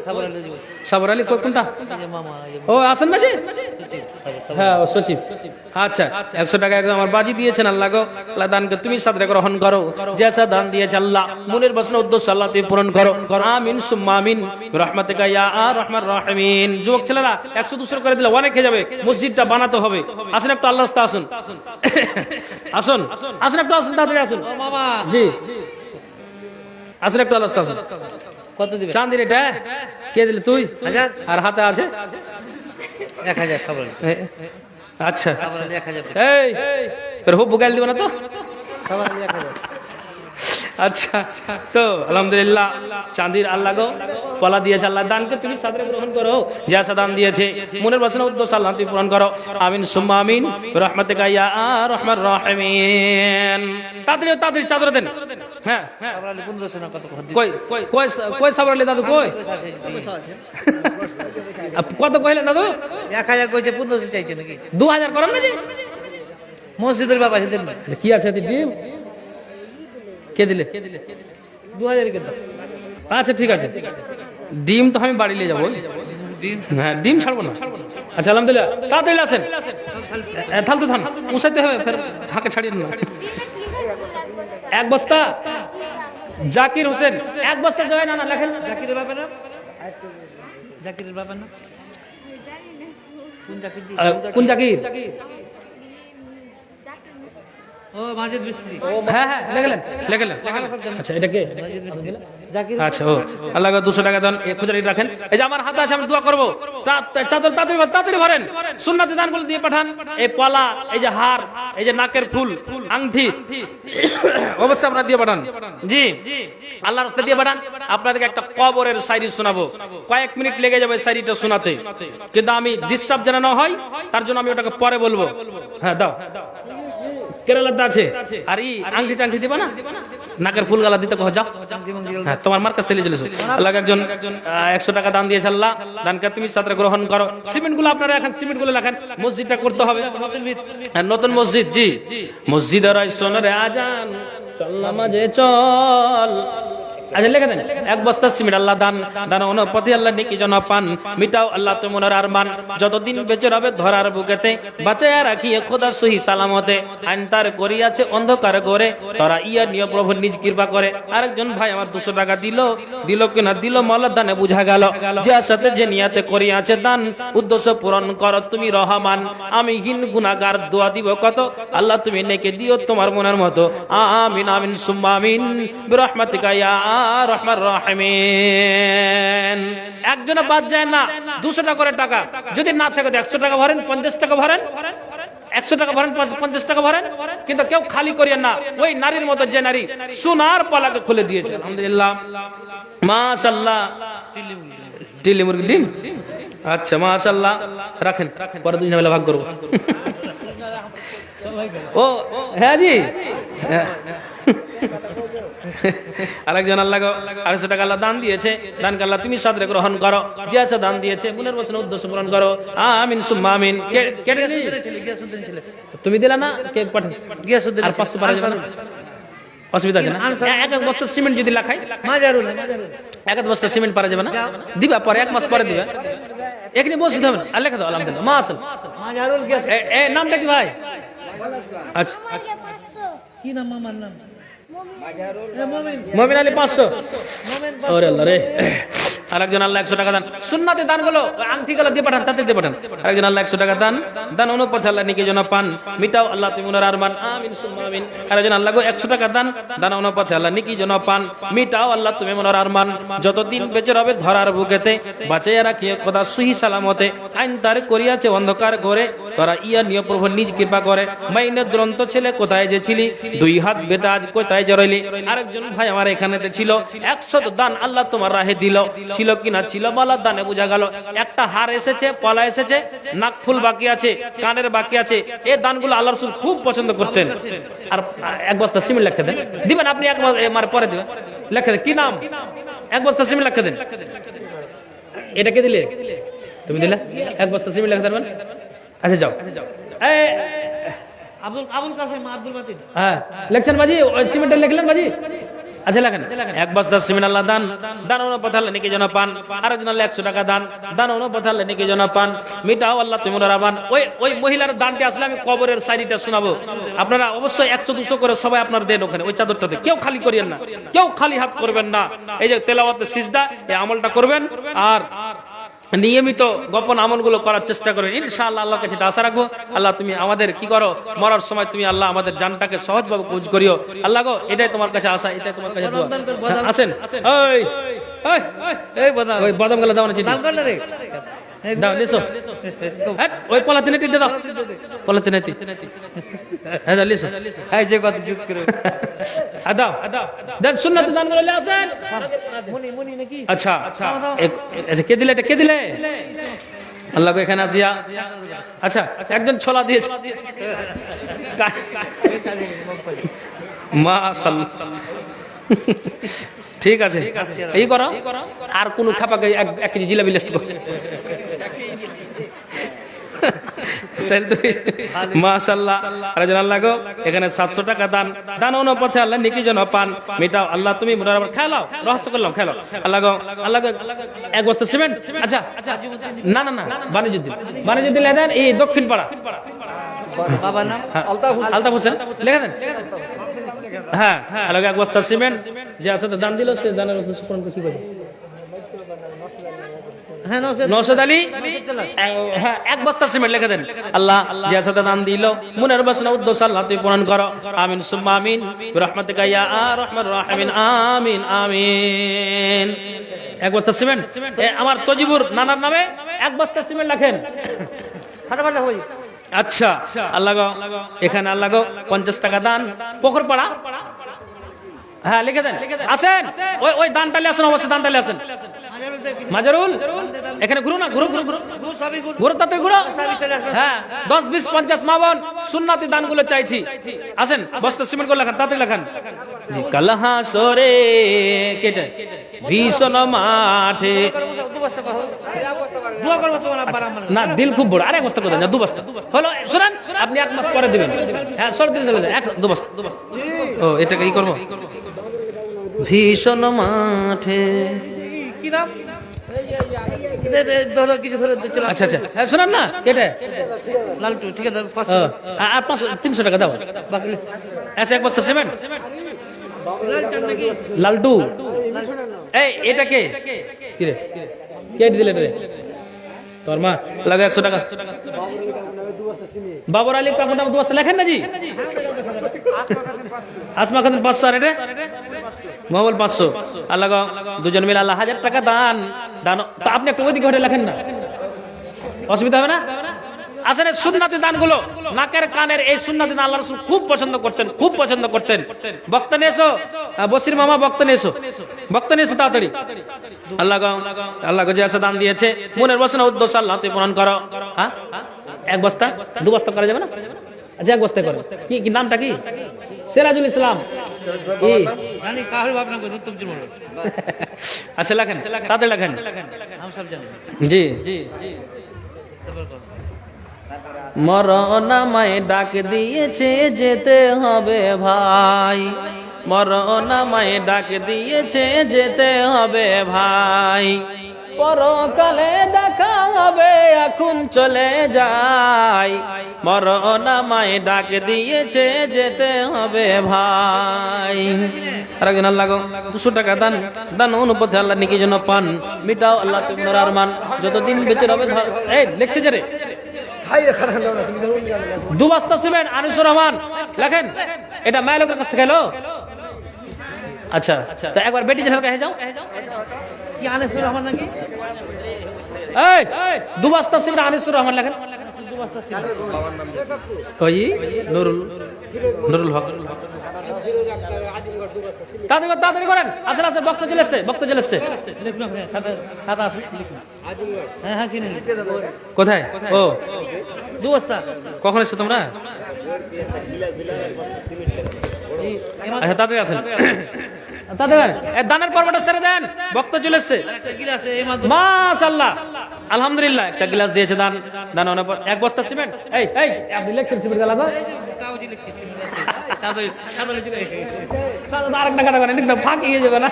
A: সাবর আলী, কই কোনটা? ও আসেন না জি, হ্যাঁ ও সচিব। আচ্ছা 100 টাকা একদম আমার বাজি দিয়েছেন আল্লাহ গো, আল্লাহ দানকে তুমি সাদরে গ্রহণ করো। যেসা দান দিয়েছে আল্লাহ মনের বাসনা উদ্দেশ্য আল্লাহ তুমি পূরণ করো। আমিন সুম্মা আমিন রাহমাতিকা ইয়া আরহামার রাহিমিন। যুবক ছেলেরা 100-200 করে দিলে অনেক হয়ে যাবে, মসজিদটা বানাতে হবে। আসেন একটু আল্লাহর রাস্তায় আসুন, আসুন একটু, আসুন তাড়াতাড়ি আসুন মামা। জি আসুন একটু আল্লাহর রাস্তায় আসুন। কত দিবে চাঁদির এটা? কে দিলে তুই? আর হাতে আছে 1000 সবর। আচ্ছা এই তোর হুব গাল দিব না তো? আচ্ছা তো আলহামদুলিল্লাহ, চাঁদির আল্লাহ গো পলা দিয়েছে, আল্লাহ দানকে তুমি সাদরে গ্রহণ করো। যা দান দিয়েছে মনের বাসনা উদ্দেশ্য আল্লাহ তুমি পূরণ করো। আমিন সুম্মা আমিন রাহমাতিকা ইয়া আরহামার রাহিমিন। তাড়াতাড়ি চাদর দেন। হ্যাঁ
B: সাবরালি 1500 না কত কত
A: কই কই কই কই সাবরালি দাদু কই কত কইলেন দাদু
B: 1000 কইছে 1500 চাইছে নাকি
A: 2000 করেন নাকি
B: মসজিদের বাবা সেদিন
A: কি আছে ডিম কে দিলে
B: 2000 কে দাও
A: আচ্ছা ঠিক আছে ডিম তো আমি বাড়ি নিয়ে যাবো
B: ডিম
A: হ্যাঁ ডিম ছাড়বো না আচ্ছা আলহামদুলিল্লাহ তাড়াতাড়ি আসেন থাল তো থান উসাইতে হবে ফের ঝাঁকে ছাড়িয়ে না এক বস্তা জাকির হোসেন এক বস্তা জয় না লেখেন
B: জাকিরের বাবা না জাকিরের বাবা না কোন জাকির
A: কোন জাকির
B: ও মাজিদ মিস্ত্রি
A: হ্যাঁ হ্যাঁ লেখলেন লেখলেন আচ্ছা এটা কে
B: জাকির
A: আচ্ছা ও আল্লাহ 200 টাকা দেন এই খুচরা রাখেন এই যে আমার হাতে আছে আমি দোয়া করব চাদর তাড়াতাড়ি ভরেন সুন্নাতে দানগুলো দিয়ে পাঠান এই পলা এই যে হার এই যে নাকের ফুল আংটি অবশ্যই আপনারা দিয়ে পাঠান জি আল্লাহর রাস্তায় দিয়ে পাঠান আপনাদেরকে একটা কবরের শায়রি শোনাবো কয়েক মিনিট লেগে যাবে শায়রিটা শোনাতে কিন্তু আমি ডিস্টার্ব যেন না হয় তার জন্য আমি ওটাকে পরে বলবো হ্যাঁ দাও কেরালাতে আছে আর এই আংটি টাংটি দিবা না নাকের ফুল গালা দিতে কহ যাও হ্যাঁ তোমার মার কাছ থেকে চলেছো আল্লাহ একজন 100 টাকা দান দিয়েছে আল্লাহ দানকে তুমি সাথে গ্রহণ করো সিমেন্ট গুলো আপনারা এখন সিমেন্ট গুলো লেখেন মসজিদটা করতে হবে নতুন মসজিদ জি মসজিদের সোনারে আজান চল নামাজে চল আচ্ছা লেখা দেন এক বস্তা সিমেন্ট আল্লাহ দান দান অনুপতি আল্লাহ নেকি জন পান মিটাও আল্লাহ তোমার আরমান যতদিন বেঁচে রবে ধরার বুকেতে বাঁচায়া রাখিয়ে খোদা সহি সালামতে আইনতার করিয়াছে অন্ধকার করে তোরা ইয়া নিয়ে প্রভু নিজ কৃপা করে আরেকজন ভাই আমার 200 টাকা দিল কিনা দিল মল দানে বুঝা গেল যে সাথে যে নিয়াতে করিয়াছে দান উদ্দেশ্য পূরণ করো তুমি রহমান আমি হীন গুনাহগার দোয়া দিব কত আল্লাহ তুমি নেকে দিও তোমার মনের মতো আমিন আমিন সুম্মা আমিন বিরহমাতিকা ইয়া রহমান রহিমিন একজনে বাদ যায় না 200 টাকা করে টাকা যদি না থাকে 100 টাকা ভরেন 50 টাকা ভরেন 100 টাকা ভরেন 50 টাকা ভরেন কিন্তু কেউ খালি করিয়েন না ওই নারীর মতো যে নারী সোনার পালাকে খুলে দিয়েছে আলহামদুলিল্লাহ মাশাআল্লাহ টিলি মুরগি ডিম আচ্ছা মাশাআল্লাহ রাখেন পরে দুই বেলা ভাগ করব ও হ্যাঁ জি আরেকজন আল্লাহ 250 টাকা আল্লাহ দান দিয়েছে দানকে আল্লাহ তুমি সাদরে গ্রহণ করো যে আছে দান দিয়েছে মনের বচন উদ্দেশ্য পূরণ করো আমিন সুম্মা আমিন কেটে তুমি দিলা না কে পাঠান গিয়াসউদ্দিন আর 500 পারা যাবে না অসুবিধা আছে না এক বস্তা সিমেন্ট যদি লাখাই
B: মাজারুল
A: এক বস্তা সিমেন্ট পারা যাবে না দিবা পরে এক মাস পরে দিবা এখানে বসে হবে না আল্লাহ দাও আলহামদুলিল্লাহ
B: মাজারুল গিয়াস
A: এ নামটা কি ভাই আচ্ছা
B: কি নাম মামার নাম
A: মুমিন আলী 500 ওরে আল্লাহ রে আরেকজন আল্লাহ 100 টাকা দান সুন্নাতে দানগুলো আংটি গুলো দিয়ে পাঠান তাতে দিয়ে পাঠান আরেকজন আল্লাহ 100 টাকা দান অনুপথে আল্লাহ নেকি যেন পান মিটাও আল্লাহ তুমি ওনার আরমান আমিন সুম্মা আমিন আরেকজন আল্লাহ 100 টাকা দান অনুপথে আল্লাহ নেকি যেন পান মিটাও আল্লাহ তুমি ওনার আরমান যতদিন বেঁচে রবে ধরার বুকেতে বাঁচাইয়া রাখিয়ে খোদা সহি সালামতে আইন তার করিয়াছে অন্ধকার করে তোরা ইয়া নিয়ে প্রভু নিজ কৃপা করে মাইনে দুরন্ত ছেলে কোথায় যে ছিলি দুই হাত বেতা আজ কোথায় জড়াইলি আরেকজন ভাই আমার এখানেতে ছিল 100 দান আল্লাহ তোমার রাহে দিল ছিল কিনা ছিল বলার দানে বোঝা গেল একটা হার এসেছে পলা এসেছে নাক ফুল বাকি আছে কানের বাকি আছে এই দানগুলো আল্লাহ রাসূল খুব পছন্দ করতেন আর এক বস্তা সিমেন্ট লিখে দেন দিবেন আপনি এক মাস পরে দিবেন লিখে দেন কি নাম এক বস্তা সিমেন্ট লিখে দেন এটা কে দিলে তুমি দিলে এক বস্তা সিমেন্ট লিখে দেন আচ্ছা যাও এই
B: আবুল কাসেম আব্দুল মাতিন
A: হ্যাঁ লেখছেন বাজি ওই সিমেন্টটা লিখলেন বাজি আচ্ছা লেখেন এক বস্তা সিমেন্ট আল্লাহ দান অনুপথে আল্লাহ নেকি যেন পান আরেকজন আল্লাহ 100 টাকা দান অনুপথে আল্লাহ নেকি যেন পান মিটাও আল্লাহ তুমি রামান ওই মহিলার দানটি আসলে আমি কবরের শায়রিটা শোনাবো আপনারা অবশ্যই 100 200 করে সবাই আপনারা দেন ওখানে ওই চাদরটাতে কেউ খালি করিয়েন না কেউ খালি হাত করবেন না এই যে তেলাওয়াতে সিজদা এই আমলটা করবেন আর নিয়মিত গোপন আমলগুলো করার চেষ্টা করবেন ইনশাআল্লাহ আল্লাহর কাছে আশা রাখবো আল্লাহ তুমি আমাদের কি করো মরার সময় তুমি আল্লাহ আমাদের জানটাকে সহজভাবে কবুল করিও আল্লাহ গো এটাই তোমার কাছে আশা এটাই তোমার কাছে দোয়া আছেন ওই বাদাম গুলো দাও না চিঠি দাও লিসো ওই পলাতিনে টিতে দাও পলাতিনে টি হ্যাঁ দাও লিসো
B: এই যে কত যুগ করে
A: দাও দেন সুন্নাত দান করে আসেন
B: মুনি নাকি
A: আচ্ছা আচ্ছা কে দিলে এটা কে দিলে আল্লাহ এখানে আসিয়া আচ্ছা একজন ছোলা দিয়েছে মাশাআল্লাহ ঠিক আছে, এই করো। আর কোন খাপাকে 1 কেজি জিলাপি লেস্ট করো। মাশাআল্লাহ, আল্লাহ গো, এখানে 700 টাকা দান, দান অনুপথে আল্লাহ নেকি যেন পান। মিটাও আল্লাহ তুমি মুনার খেলাও, রহস্য করলাম খেলাও। আল্লাহ গো, আল্লাহ গো, 1 বস্তা সিমেন্ট। আচ্ছা না না না, বাণিজ্যুদ্দিন লেখেন, এই দক্ষিণ পাড়া।
B: বাবার নাম
A: আলতাফ হোসেন লেখা দেন। হ্যাঁ, আল্লাহ 1 বস্তা সিমেন্ট, যে আছে তো দান দিল, সে দানের কি করে?
B: হ্যাঁ
A: নওশাদ আলী, হ্যাঁ 1 বস্তা সিমেন্ট লিখে দেন। আল্লাহ যে সাথে দান দিল, মনের বাসনা উদ্দেশ্য আল্লাহ তুই পূরণ করো। আমিন সুম্মা আমিন বিরহমাতিকা ইয়া আরহামার রাহিমিন। আমিন আমিন। 1 বস্তা সিমেন্ট আমার তজিবুর নানার নামে 1 বস্তা সিমেন্ট লেখেন।
B: ফাটাফাটা হই।
A: আচ্ছা আল্লাহ গো, এখানে আল্লাহ গো 50 টাকা দান, পোখরপাড়া। হ্যাঁ লিখে দেন। আসেন ওই দানটালে আসেন, অবশ্যই দানটালে আসেন। মাজারুল, এখানে ঘুরো না, ঘুরো ঘুরো ঘুরো ঘুরো, তাড়াতাড়ি ঘুরো। হ্যাঁ 10, 20, 50 মা বোন সুন্নাতি দানগুলো চাইছি। আসেন, বস্তা সিমেন্ট করে লেখান, তাড়াতাড়ি লেখান। জি কালহা সরে কেটে ভীষণ মাঠে না, দিল খুব বড়। আরে 1 বস্তা করে দেন, 2 বস্তা হলো। শুনেন, আপনি 1 মাস পরে দিবেন। হ্যাঁ সর দিন, 2 বস্তা। ও এটাকে কি করবো? ভীষণ মাঠে
B: কি নাম? কিছু ধরে চলো।
A: আচ্ছা আচ্ছা, হ্যাঁ শোনান না, কেটে
B: লালটু, ঠিক আছে,
A: আর 300 টাকা দাও। আচ্ছা 1 বস্তা সিমেন্ট। লালটু, এই এটা কে কি রে, কে দিলে রে? তোর মা। লাগে 100 টাকা। বাবর আলী কাকুর নাম 2 বস্তা লেখেন না জি। আসমা খাতুন 500, আর এটা মোহাম্মদ 500। আল্লাহ গো, দুজন মিলে আল্লাহ 1000 টাকা দান দান। তো আপনি একটা ওইদিকে হটে লেখেন না, অসুবিধা হবে না? আসলে সুন্নাতি দানগুলো, নাকের কানের এই সুন্নাতি দান আল্লাহ রাসূল খুব পছন্দ করতেন, খুব পছন্দ করতেন। বক্তা নিয়ে এসো, বসির মামা বক্তা নিয়ে এসো, বক্তা নিয়ে এসো তাড়াতাড়ি। আল্লাহ গো যে আসে দান দিয়েছে, মনের বাসনা উদ্দেশ্য আল্লাহ তুই পূরণ করো। হ্যাঁ 1 বস্তা 2 বস্তা করা যাবে না? আচ্ছা 1 বস্তা করো। কি নামটা কি? সিরাজুল ইসলাম। আচ্ছা লেখেন, তাদের লেখেন। জি মরণামায় ডাক দিয়েছে, যেতে হবে ভাই। মরণামায় ডাক দিয়েছে, যেতে হবে ভাই। পরকালে দেখা হবে, এখন চলে যাই। মরণামায় ডাক দিয়েছে, যেতে হবে ভাই। আরেকজন আল্লাহ গো 200 টাকা দান, দান অনুপথে আল্লাহ নেকি যেন পান। মিটাও আল্লাহ তোমার আরমান, যতদিন বেঁচে রবে। এই লিখছে যে রে 2 বস্তা সিমেন্ট, আনিসুর রহমান লেখেন। এটা মায়ের কাছ থেকে এলো। আচ্ছা তো একবার বেটি জেলার কাছে যাও।
B: কি আনিসুর রহমান নাকি?
A: এই 2 বস্তা সিমেন্ট, আনিসুর রহমান লেখেন। ওই নুরুল হক। তাড়াতাড়ি করেন। আসেন আসেন, বক্তা চলে এসছে, বক্তা চলে এসছে। কোথায়? ও
B: 2 বস্তা।
A: কখন এসছো তোমরা? আচ্ছা তাড়াতাড়ি আসেন, তাড়াতাড়ি। দানের পর্বটা ছেড়ে দেন, বক্তা চলে এসছে। মাশাআল্লাহ, আলহামদুলিল্লাহ। একটা গ্লাস দিয়েছে দান, দান অনেক। 1 বস্তা সিমেন্ট। এই এই আপনি লিখছেন সিমেন্ট গালা তো? আরেকটা কথা বলেন, একদম ফাঁকি হয়ে যাবে না?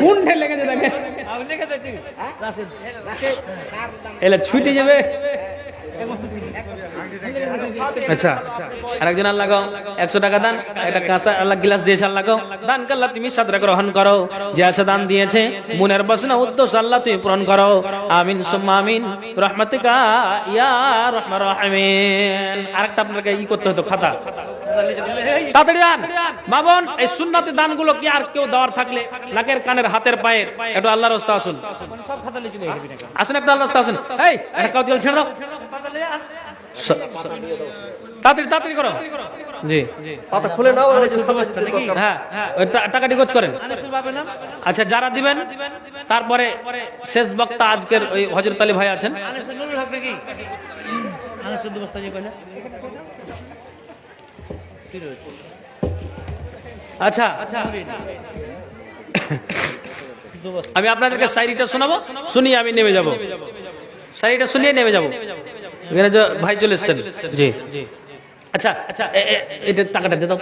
A: কোন ঠেলে লেগে যাবে? এলে ছুটে যাবে। আচ্ছা আরেকজন আল্লাহ গো 100 টাকা দান, একটা কাঁচা আল্লাহ গ্লাস দিয়েছে। আল্লাহ গো দান আল্লাহ তুমি সাদরা গ্রহণ করো। যে আছে দান দিয়েছে, মনের বাসনা উদ্দেশ্য আল্লাহ তুমি পূরণ করো। আমিন সুম্মা আমিন রহমাতিকা ইয়া রহমান রাহিমিন। আরেকটা আপনাকে ই করতে হতো, খাতা। তাড়াতাড়ি আন মা বোন। এই সুন্নাতি দানগুলো কি আর কেউ দেওয়ার থাকলে, নাকের কানের হাতের পায়ের, একটু আল্লাহর রাস্তা আসুন। আসুন একটু আল্লাহর রাস্তা আসুন। এই একটা কাউকে ছেড়ে দাও, তাড়াতাড়ি তাড়াতাড়ি করো। জি
C: পাতা খুলে নাও।
A: হ্যাঁ ওই টাকাটি গোছ করেন। আচ্ছা যারা দিবেন, তারপরে শেষ বক্তা আজকের ওই হযরত আলী ভাই আছেন। আচ্ছা
B: দু বস্তা
A: আমি আপনাদেরকে শায়রিটা শোনাবো, শুনিয়ে আমি নেমে যাব। শায়রিটা শুনিয়ে নেমে যাব। এখানে যে ভাই চলে এসছেন, জি আচ্ছা এটা টাকাটা দিয়ে দাও,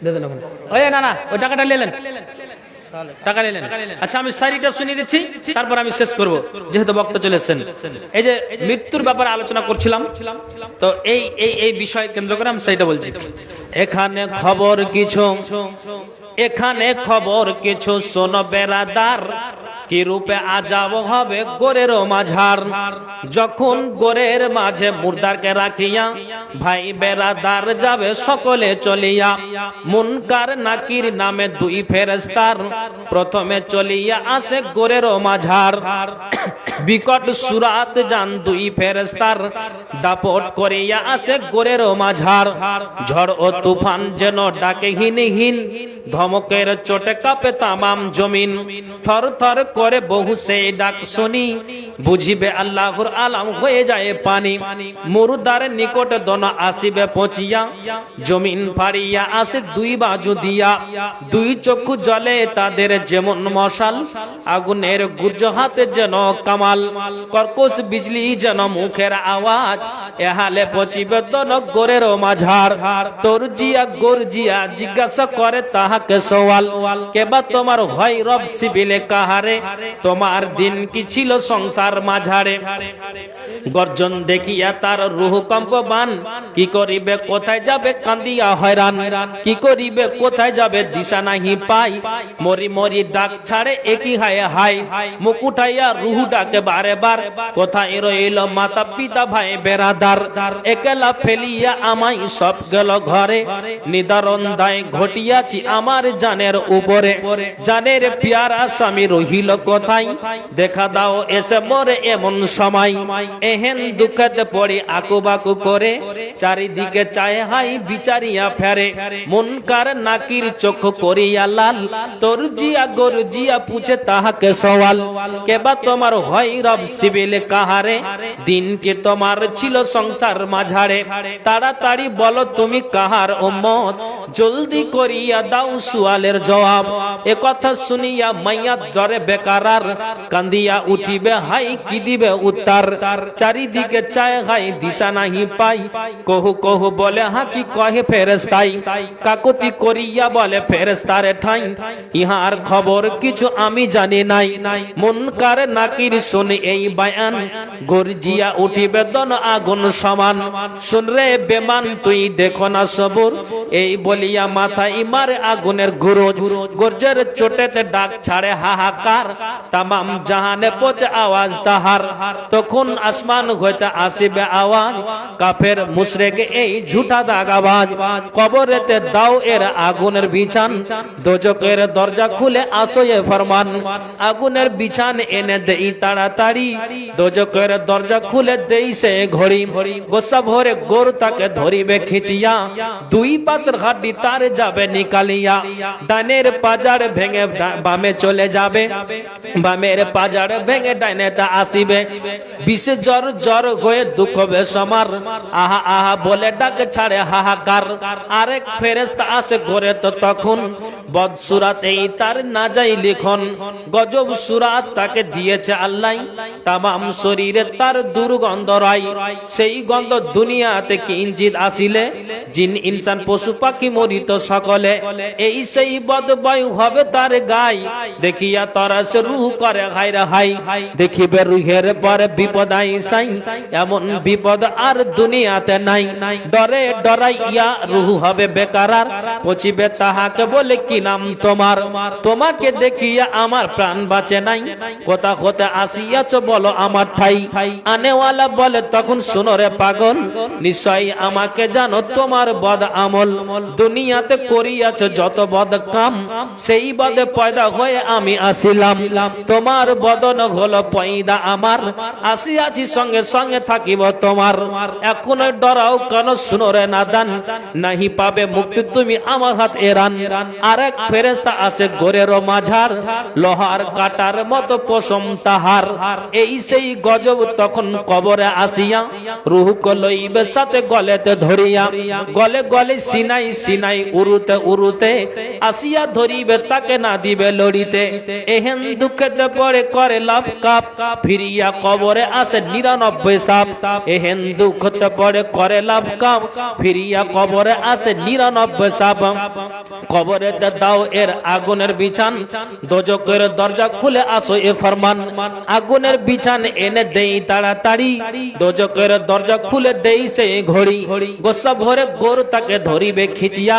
A: দিয়ে দেন ওখানে। ওই না না ওই টাকাটা নিলেন, টাকা নিলেন। আচ্ছা আমি শায়রিটা শুনিয়ে দিচ্ছি, তারপর আমি শেষ করব, যেহেতু বক্তা চলে এসছেন। এই যে মৃত্যুর ব্যাপারে আলোচনা করছিলাম, তো এই এই এই বিষয় কেন্দ্র করে আমি সেইটা বলছি। এখানে খবর কিছু, এখানে খবর কিছু শোনো বেরাদার, কি রূপে আজাব হবে গোরের মাঝার। যখন গোরের মাঝে মুর্দারকে রাখিয়া ভাই বেরাদার যাবে সকলে চলিয়া। মুনকার নাকির নামে দুই ফেরেশতার প্রথমে চলিয়া আসে গোরের মাঝার। বিকট সুরাত যান দুই ফেরেশতার দাপট করিয়া আসে গোরের মাঝার। ঝড় ও তুফান যেন ডাকে হিন হিন, ধমকের চোটে কাঁপে তামাম জমিন। থর থর করে বহু সেই ডাক শুনি, বুঝিবে আল্লাহর আলাম হয়ে যায় পানি। মুর্দার নিকট দন আসিবে পচিয়া, জমিন ফাড়িয়া আসে দুই বাজু দিয়া। দুই চক্ষু জলে তাদের যেমন মশাল, আগুনের গুর্জ হাতে যেন কামাল। কর্কশ বিজলি যেন মুখের আওয়াজ, এহালে পচিবে দন গোরের মাঝার। তরজিয়া গর্জিয়া জিজ্ঞাসা করে তাহাকে সওয়াল, কেবা তোমার হয় রব সিবিলে কাহারে, তোমার দিন কি ছিল সংসার মাঝারে। গর্জন দেখিয়া তার রুহ কম্পবান, কি করিবে কোথায় যাবে কান্দিয়া হয়রান। কি করিবে কোথায় যাবে দিশা নাহি পাই, মরি মরি ডাক ছাড়ে একই হায় হায়। মুখ উঠাইয়া রুহ ডাকে বারে বার, কোথায় রইল মাতা পিতা ভাই বেরাদার। একলা ফেলিয়া আমায় সব গেল ঘরে, নিদারণ দায় ঘটিয়াছি আমার জানের উপরে। জানের পিয়ারা স্বামী রহিল কোথায়, দেখা দাও এসে মরে এমন সময়। এহেন দুঃখেতে পড়ি আকুবাকু করে, চারিদিকে চায় হাই বিচারিয়া ফেরে। মুনকার নাকির চোখ করিয়া লাল, তরজিয়া গরজিয়া পুছে তাহাকে সওয়াল, কেবা তোমার হয় রব সিবিলে কাহারে, দিন কি তোমার ছিল সংসার মাঝারে। তাড়াতাড়ি বলো তুমি কাহার উম্মত, জলদি করিয়া দাও সুয়ালের জবাব। এ কথা শুনিয়া মাইয়া দরে বেকারার, কান্দিয়া উঠিবে হাই কি দিবে উত্তর। চারিদিকে চায় হাই দিশা নাহি পাই, কহু কহু বলে হাকি কহে ফেরেশতাই। কাকুতি করিয়া বলে ফেরেশতারে ঠাই, ইহার খবর কিছু আমি জানি নাই। মুনকার নাকির শুনে এই বায়ান, গর্জিয়া উঠিবে দন আগুন সমান। শুন রে বেমান তুই দেখো না সবর, এই বলিয়া মাথায় মারে আগুনের গুরুজ। গর্জের চোটেতে ডাক ছাড়ে হাহাকার, তামাম জাহানে পচে আওয়াজ তাহার। তখন আসমান হইতে আসিবে আওয়াজ, কাফের মুশরিক এই ঝুঠা দাগাবাজ। কবরেতে দাও এর আগুনের বিছান, দোজকের দরজা খুলে আসো এ ফরমান। আগুনের বিছান এনে দেই তাড়াতাড়ি, দোজকের দরজা খুলে দেই সে ঘড়ি। গোসা ভরে গোর তাকে ধরিবে খিচিয়া, দুই পাশের হাড্ডি তার যাবে নিকালিয়া। ডানের পাজার ভেঙে বামে চলে যাবে, বামের পাজার ভেঙে ডাইনে তা আসিবে। বিষে জ্বর জ্বর হয়ে দুঃখ বেসমার, আহা আহা বলে ডাক ছাড়ে হাহাকার। আরেক ফেরেশতা আসে ঘরে তো তখন, বদসুরাতেই তার না যাই লিখন। গজব সুরাত তাকে দিয়েছে আল্লাহ, তামাম শরীরে তার দুর্গন্ধ রায়। সেই গন্ধ দুনিয়াতে কিঞ্চিত আসিলে, জিন ইনসান পশু পাখি মরিত সকলে। এই সেই বদবায়ু হবে তার গায়, দেখিয়া তরাস রুহ করে হায়রে হাই। দেখিবে রুহের পরে বিপদ আইসাই, এমন বিপদ আর দুনিয়াতে নাই। ডরে ডরাইয়া রুহ হবে বেকারার, পচিবে তাহাকে বলে কি নাম তোমার। তোমাকে দেখিয়া আমার প্রাণ বাঁচে নাই, কোথা হতে আসিয়াছ বলো আমার ঠাই। আনেওয়ালা বলে তখন শুনো রে পাগল, নিশ্চয় আমাকে জানো তোমার বদ আমল। দুনিয়াতে করিয়াছ যত বদ কাম, সেই বদে পয়দা হয়ে আমি আসিলাম। তোমার বদন হলো পয়দা আমার, আসিয়াছি সঙ্গে সঙ্গে থাকিব তোমার। এখন ডরাও কেন শুনো রে নাদান, নাহি পাবে মুক্তি তুমি আমার হাত এরান। আরেক ফেরেশতা আছে গোরের মাঝার, লোহার কাটার মতো পশম তাহার। এই সেই গজব তখন কবরে আসিয়া, রুহ লইবে সাথে গলেতে ধরিয়া। গলে গলে সিনাই সিনাই উরুতে উরুতে, আসিয়া ধরিবে তাকে না দিবে লড়িতে। এহেন দুঃখেতে পড়ে করে লাভ কাপ, ফিরিয়া কবরে আসে 99 সাপ। এহেন দুঃখতে পড়ে করে লাভ কাপ, ফিরিয়া কবরে আসে 99 সাপ। কবরেতে দাও এর আগুনের বিছান, দোজকের দরজা খুলে আসো এ ফরমান। আগুনের বিছান এনে দেই তাড়াতাড়ি, দোজকের দরজা খুলে দেই সে ঘড়ি। গোসা ভরে গোর তাকে ধরিবে খিচিয়া,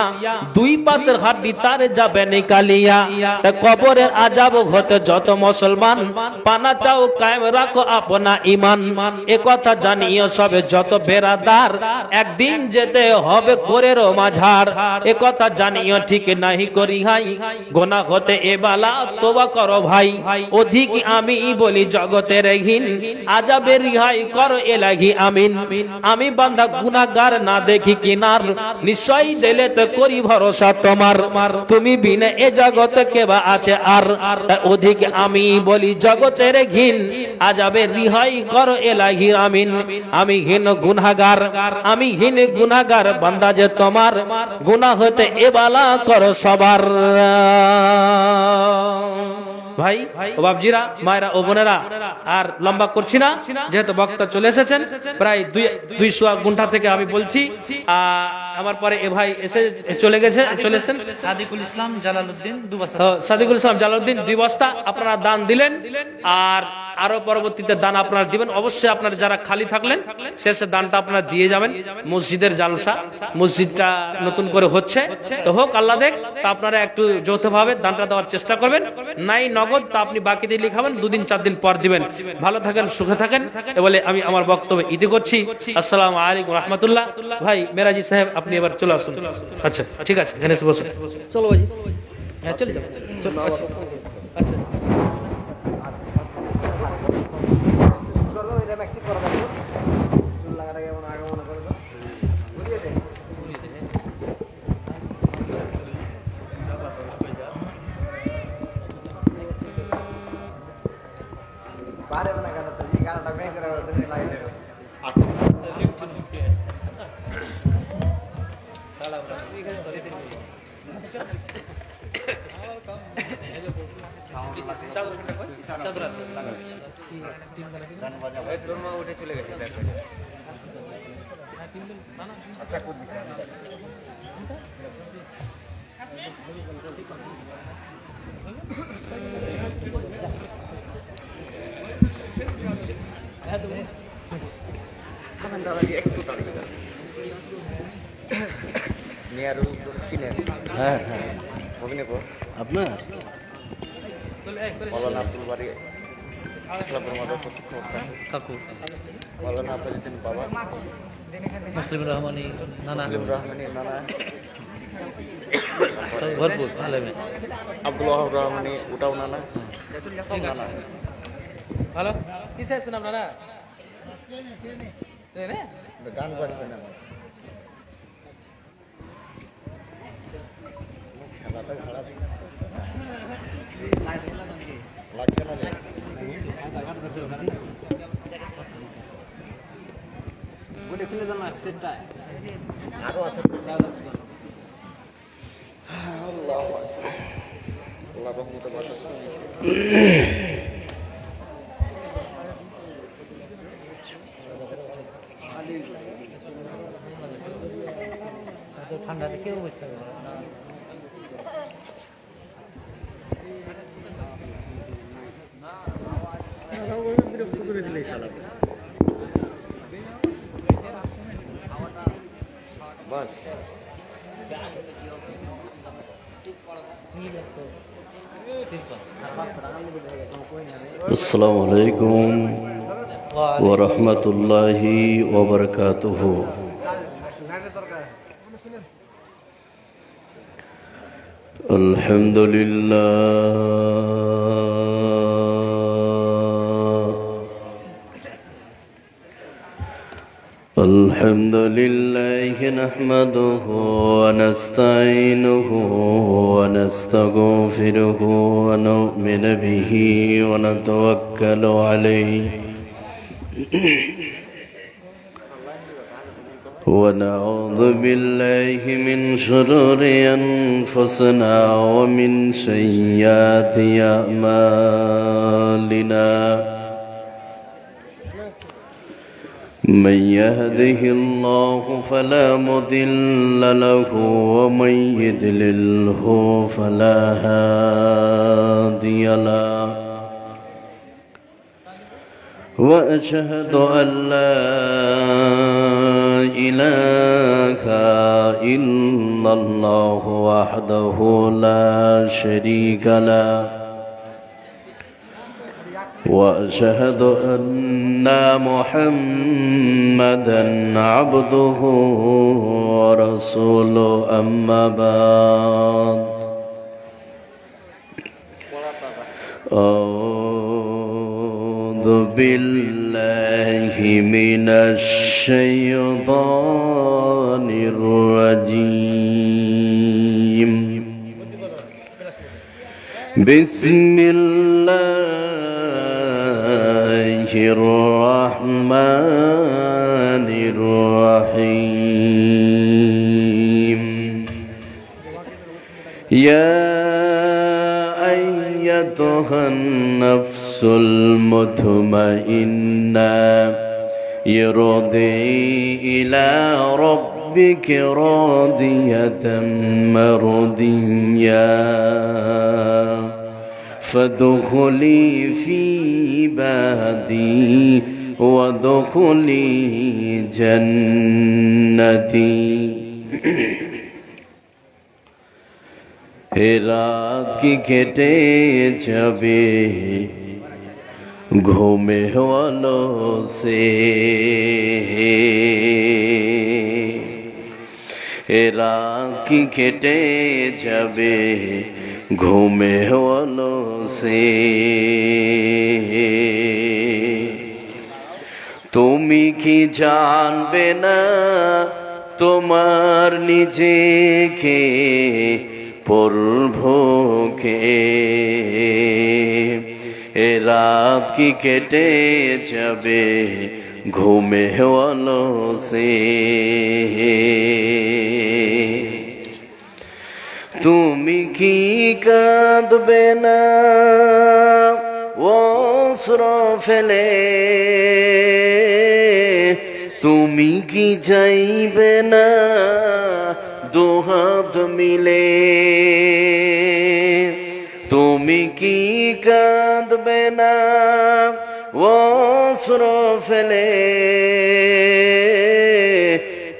A: দুই পাশের হাড্ডি তার যাবে নিকালিয়া। তা কবরের আজাব হতে যত মুসলমান, পানা চাও কায়েম রাখো আপনা ইমান। এ কথা জানিও সবে যত বেরাদার, একদিন যেতে হবে গোরের মাঝার। এ কথা জানিও ঠিক নাহি করি হাই, গোনা হতে এ বালা তোবা করো ভাই। অধিক আমি বলি জগতের ঘিন, আজাবে রিহাই করো এলাহি আমিন। আমি বান্দা গুনাহগার না দেখি কিনার, নিশ্চয়ই দিলে তো করি ভরসা তোমার। তুমি বিনে এ জগতে কেবা আছে আর, তাই অধিক আমি বলি জগতের ঘিন, আজাবে রিহাই করো এলাহি আমিন। আমি হীন গুনাহগার, আমি হীন গুনাহগার, বান্দা যে তোমার, গুনাহ হতে এ বালা করো সবার। ভাই ও বাবজিরা, মায়েরা ও বোনেরা, আর লম্বা করছি না, যেহেতু বক্তা চলে এসেছেন। প্রায় 200 ঘন্টা থেকে আমি বলছি, আমার পরে এ ভাই এসে চলে এসেছেন।
B: সাদিকুল ইসলাম জালালউদ্দিন 2 বস্তা।
A: সাদিকুল ইসলাম জালালউদ্দিন 2 বস্তা আপনারা দান দিলেন, আর আরো পরবর্তীতে দান আপনারা দিবেন। অবশ্যই আপনারা যারা খালি থাকলেন, শেষে দানটা আপনারা দিয়ে যাবেন। মসজিদের জালসা, মসজিদটা নতুন করে হচ্ছে, তো হোক আল্লাহ দেখ, তা আপনারা একটু যৌথভাবে দানটা দেওয়ার চেষ্টা করবেন। নাই নগদ, তা আপনি বাকি দিয়ে লিখাবেন, 2 দিন 4 দিন পর দিবেন। ভালো থাকেন, সুখে থাকেন, এ বলে আমি আমার বক্তব্য ইতি করছি। আসসালামু আলাইকুম রহমতুল্লাহ। ভাই মেরাজি সাহেব, আপনি এবার চলে আসুন। আচ্ছা ঠিক আছে, এখানে এসে বসুন। চলো ভাই, হ্যাঁ চলে যাবো। আচ্ছা আচ্ছা।
C: হ্যাঁ হ্যাঁ আপনার মৌলানা আব্দুল বারী ইসলামের মাদ্রাসা শিক্ষক
B: কাকু
C: মৌলানা আব্দুল বাবা,
B: মুসলিম রহমানি নানা,
C: মুসলিম রহমানী নানা,
B: সব ভরপুর আলেমে।
C: আব্দুল ওয়াহাব রহমানী ওটাও নানা। নানা
A: ভালো কি চাইছেন আপনারা?
C: গান বাজবে না, খেলাটা খারাপ লাগছে না যে। আরো আছে আল্লাহ আল্লাহ রহমতে বাতাস।
B: ঠান্ডাতে কেউ বুঝতে পারে না।
C: বিরক্ত করে দিলেই চালাবে বাস।
D: আসসালামু আলাইকুম ওয়া রাহমাতুল্লাহি ওয়া বারাকাতুহু। আলহামদুলিল্লাহ الحمد لله نحمده ونستعينه ونستغفره ونؤمن به ونتوكل عليه ونعوذ بالله من شرور أنفسنا ومن سيئات أعمالنا من يهده الله فلا مضل له ومن يضلله فلا هادي له وأشهد أن لا إله إلا الله وحده لا شريك له وأشهد أن محمدا عبده ورسوله أما بعد أعوذ بالله من الشيطان الرجيم بسم الله الرحمن الرحيم يا أيتها النفس المطمئنة ارجعي إلى ربك راضية مرضية فادخلي في عبادي وادخلي جنتي রাত কি কেটে যাবে ঘুমে হলো সে রাত কি কেটে যাবে ঘুমে হলো সে তুমি কি জানবে না তোমার নিজেকে পরভোকে রাত কি কেটে যাবে ঘুমে হলো সে তুমি কি কাঁদবে না অশ্র ফেলে তুমি কি যাইবে না দুহাত মিলে তুমি কি কাঁদবে না অশ্র ফেলে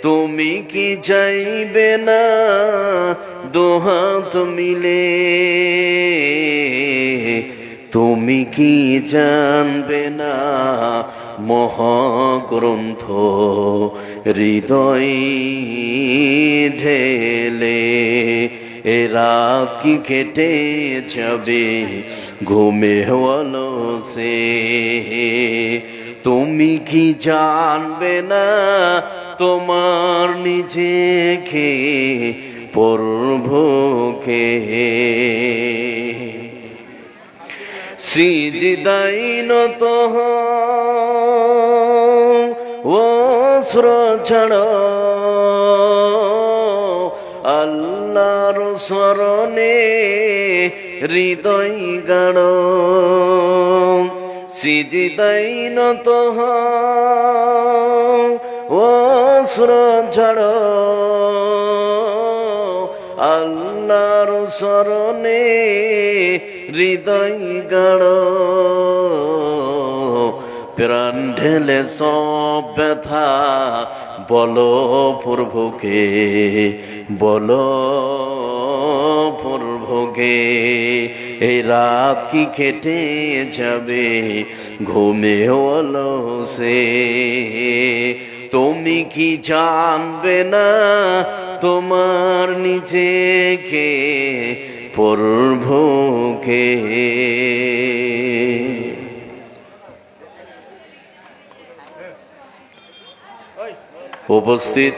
D: তুমি কি যাইবে না দুহাত মিলে তুমি কি জানবে না মহাগ্রন্থ হৃদয় ঢেলে এ রাত কি কেটে যাবে ঘুমে হলো সে তুমি কি জানবে না তোমার নিজেকে পরভোকে সিজদাই নত অশ্র ছাড়ো আল্লাহর স্মরণে হৃদয় গাড়ো সিজদাই নত অশ্র ছাড়ো আল্লাহর স্মরণে হৃদয় গাড়ো প্রাণ ঢেলে সব ব্যথা বলো প্রভুকে বলো প্রভুকে এই রাত কি কেটে যাবে ঘুমে হলো সে তুমি কি জানবে না তোমার নিজেকে প্রভুকে উপস্থিত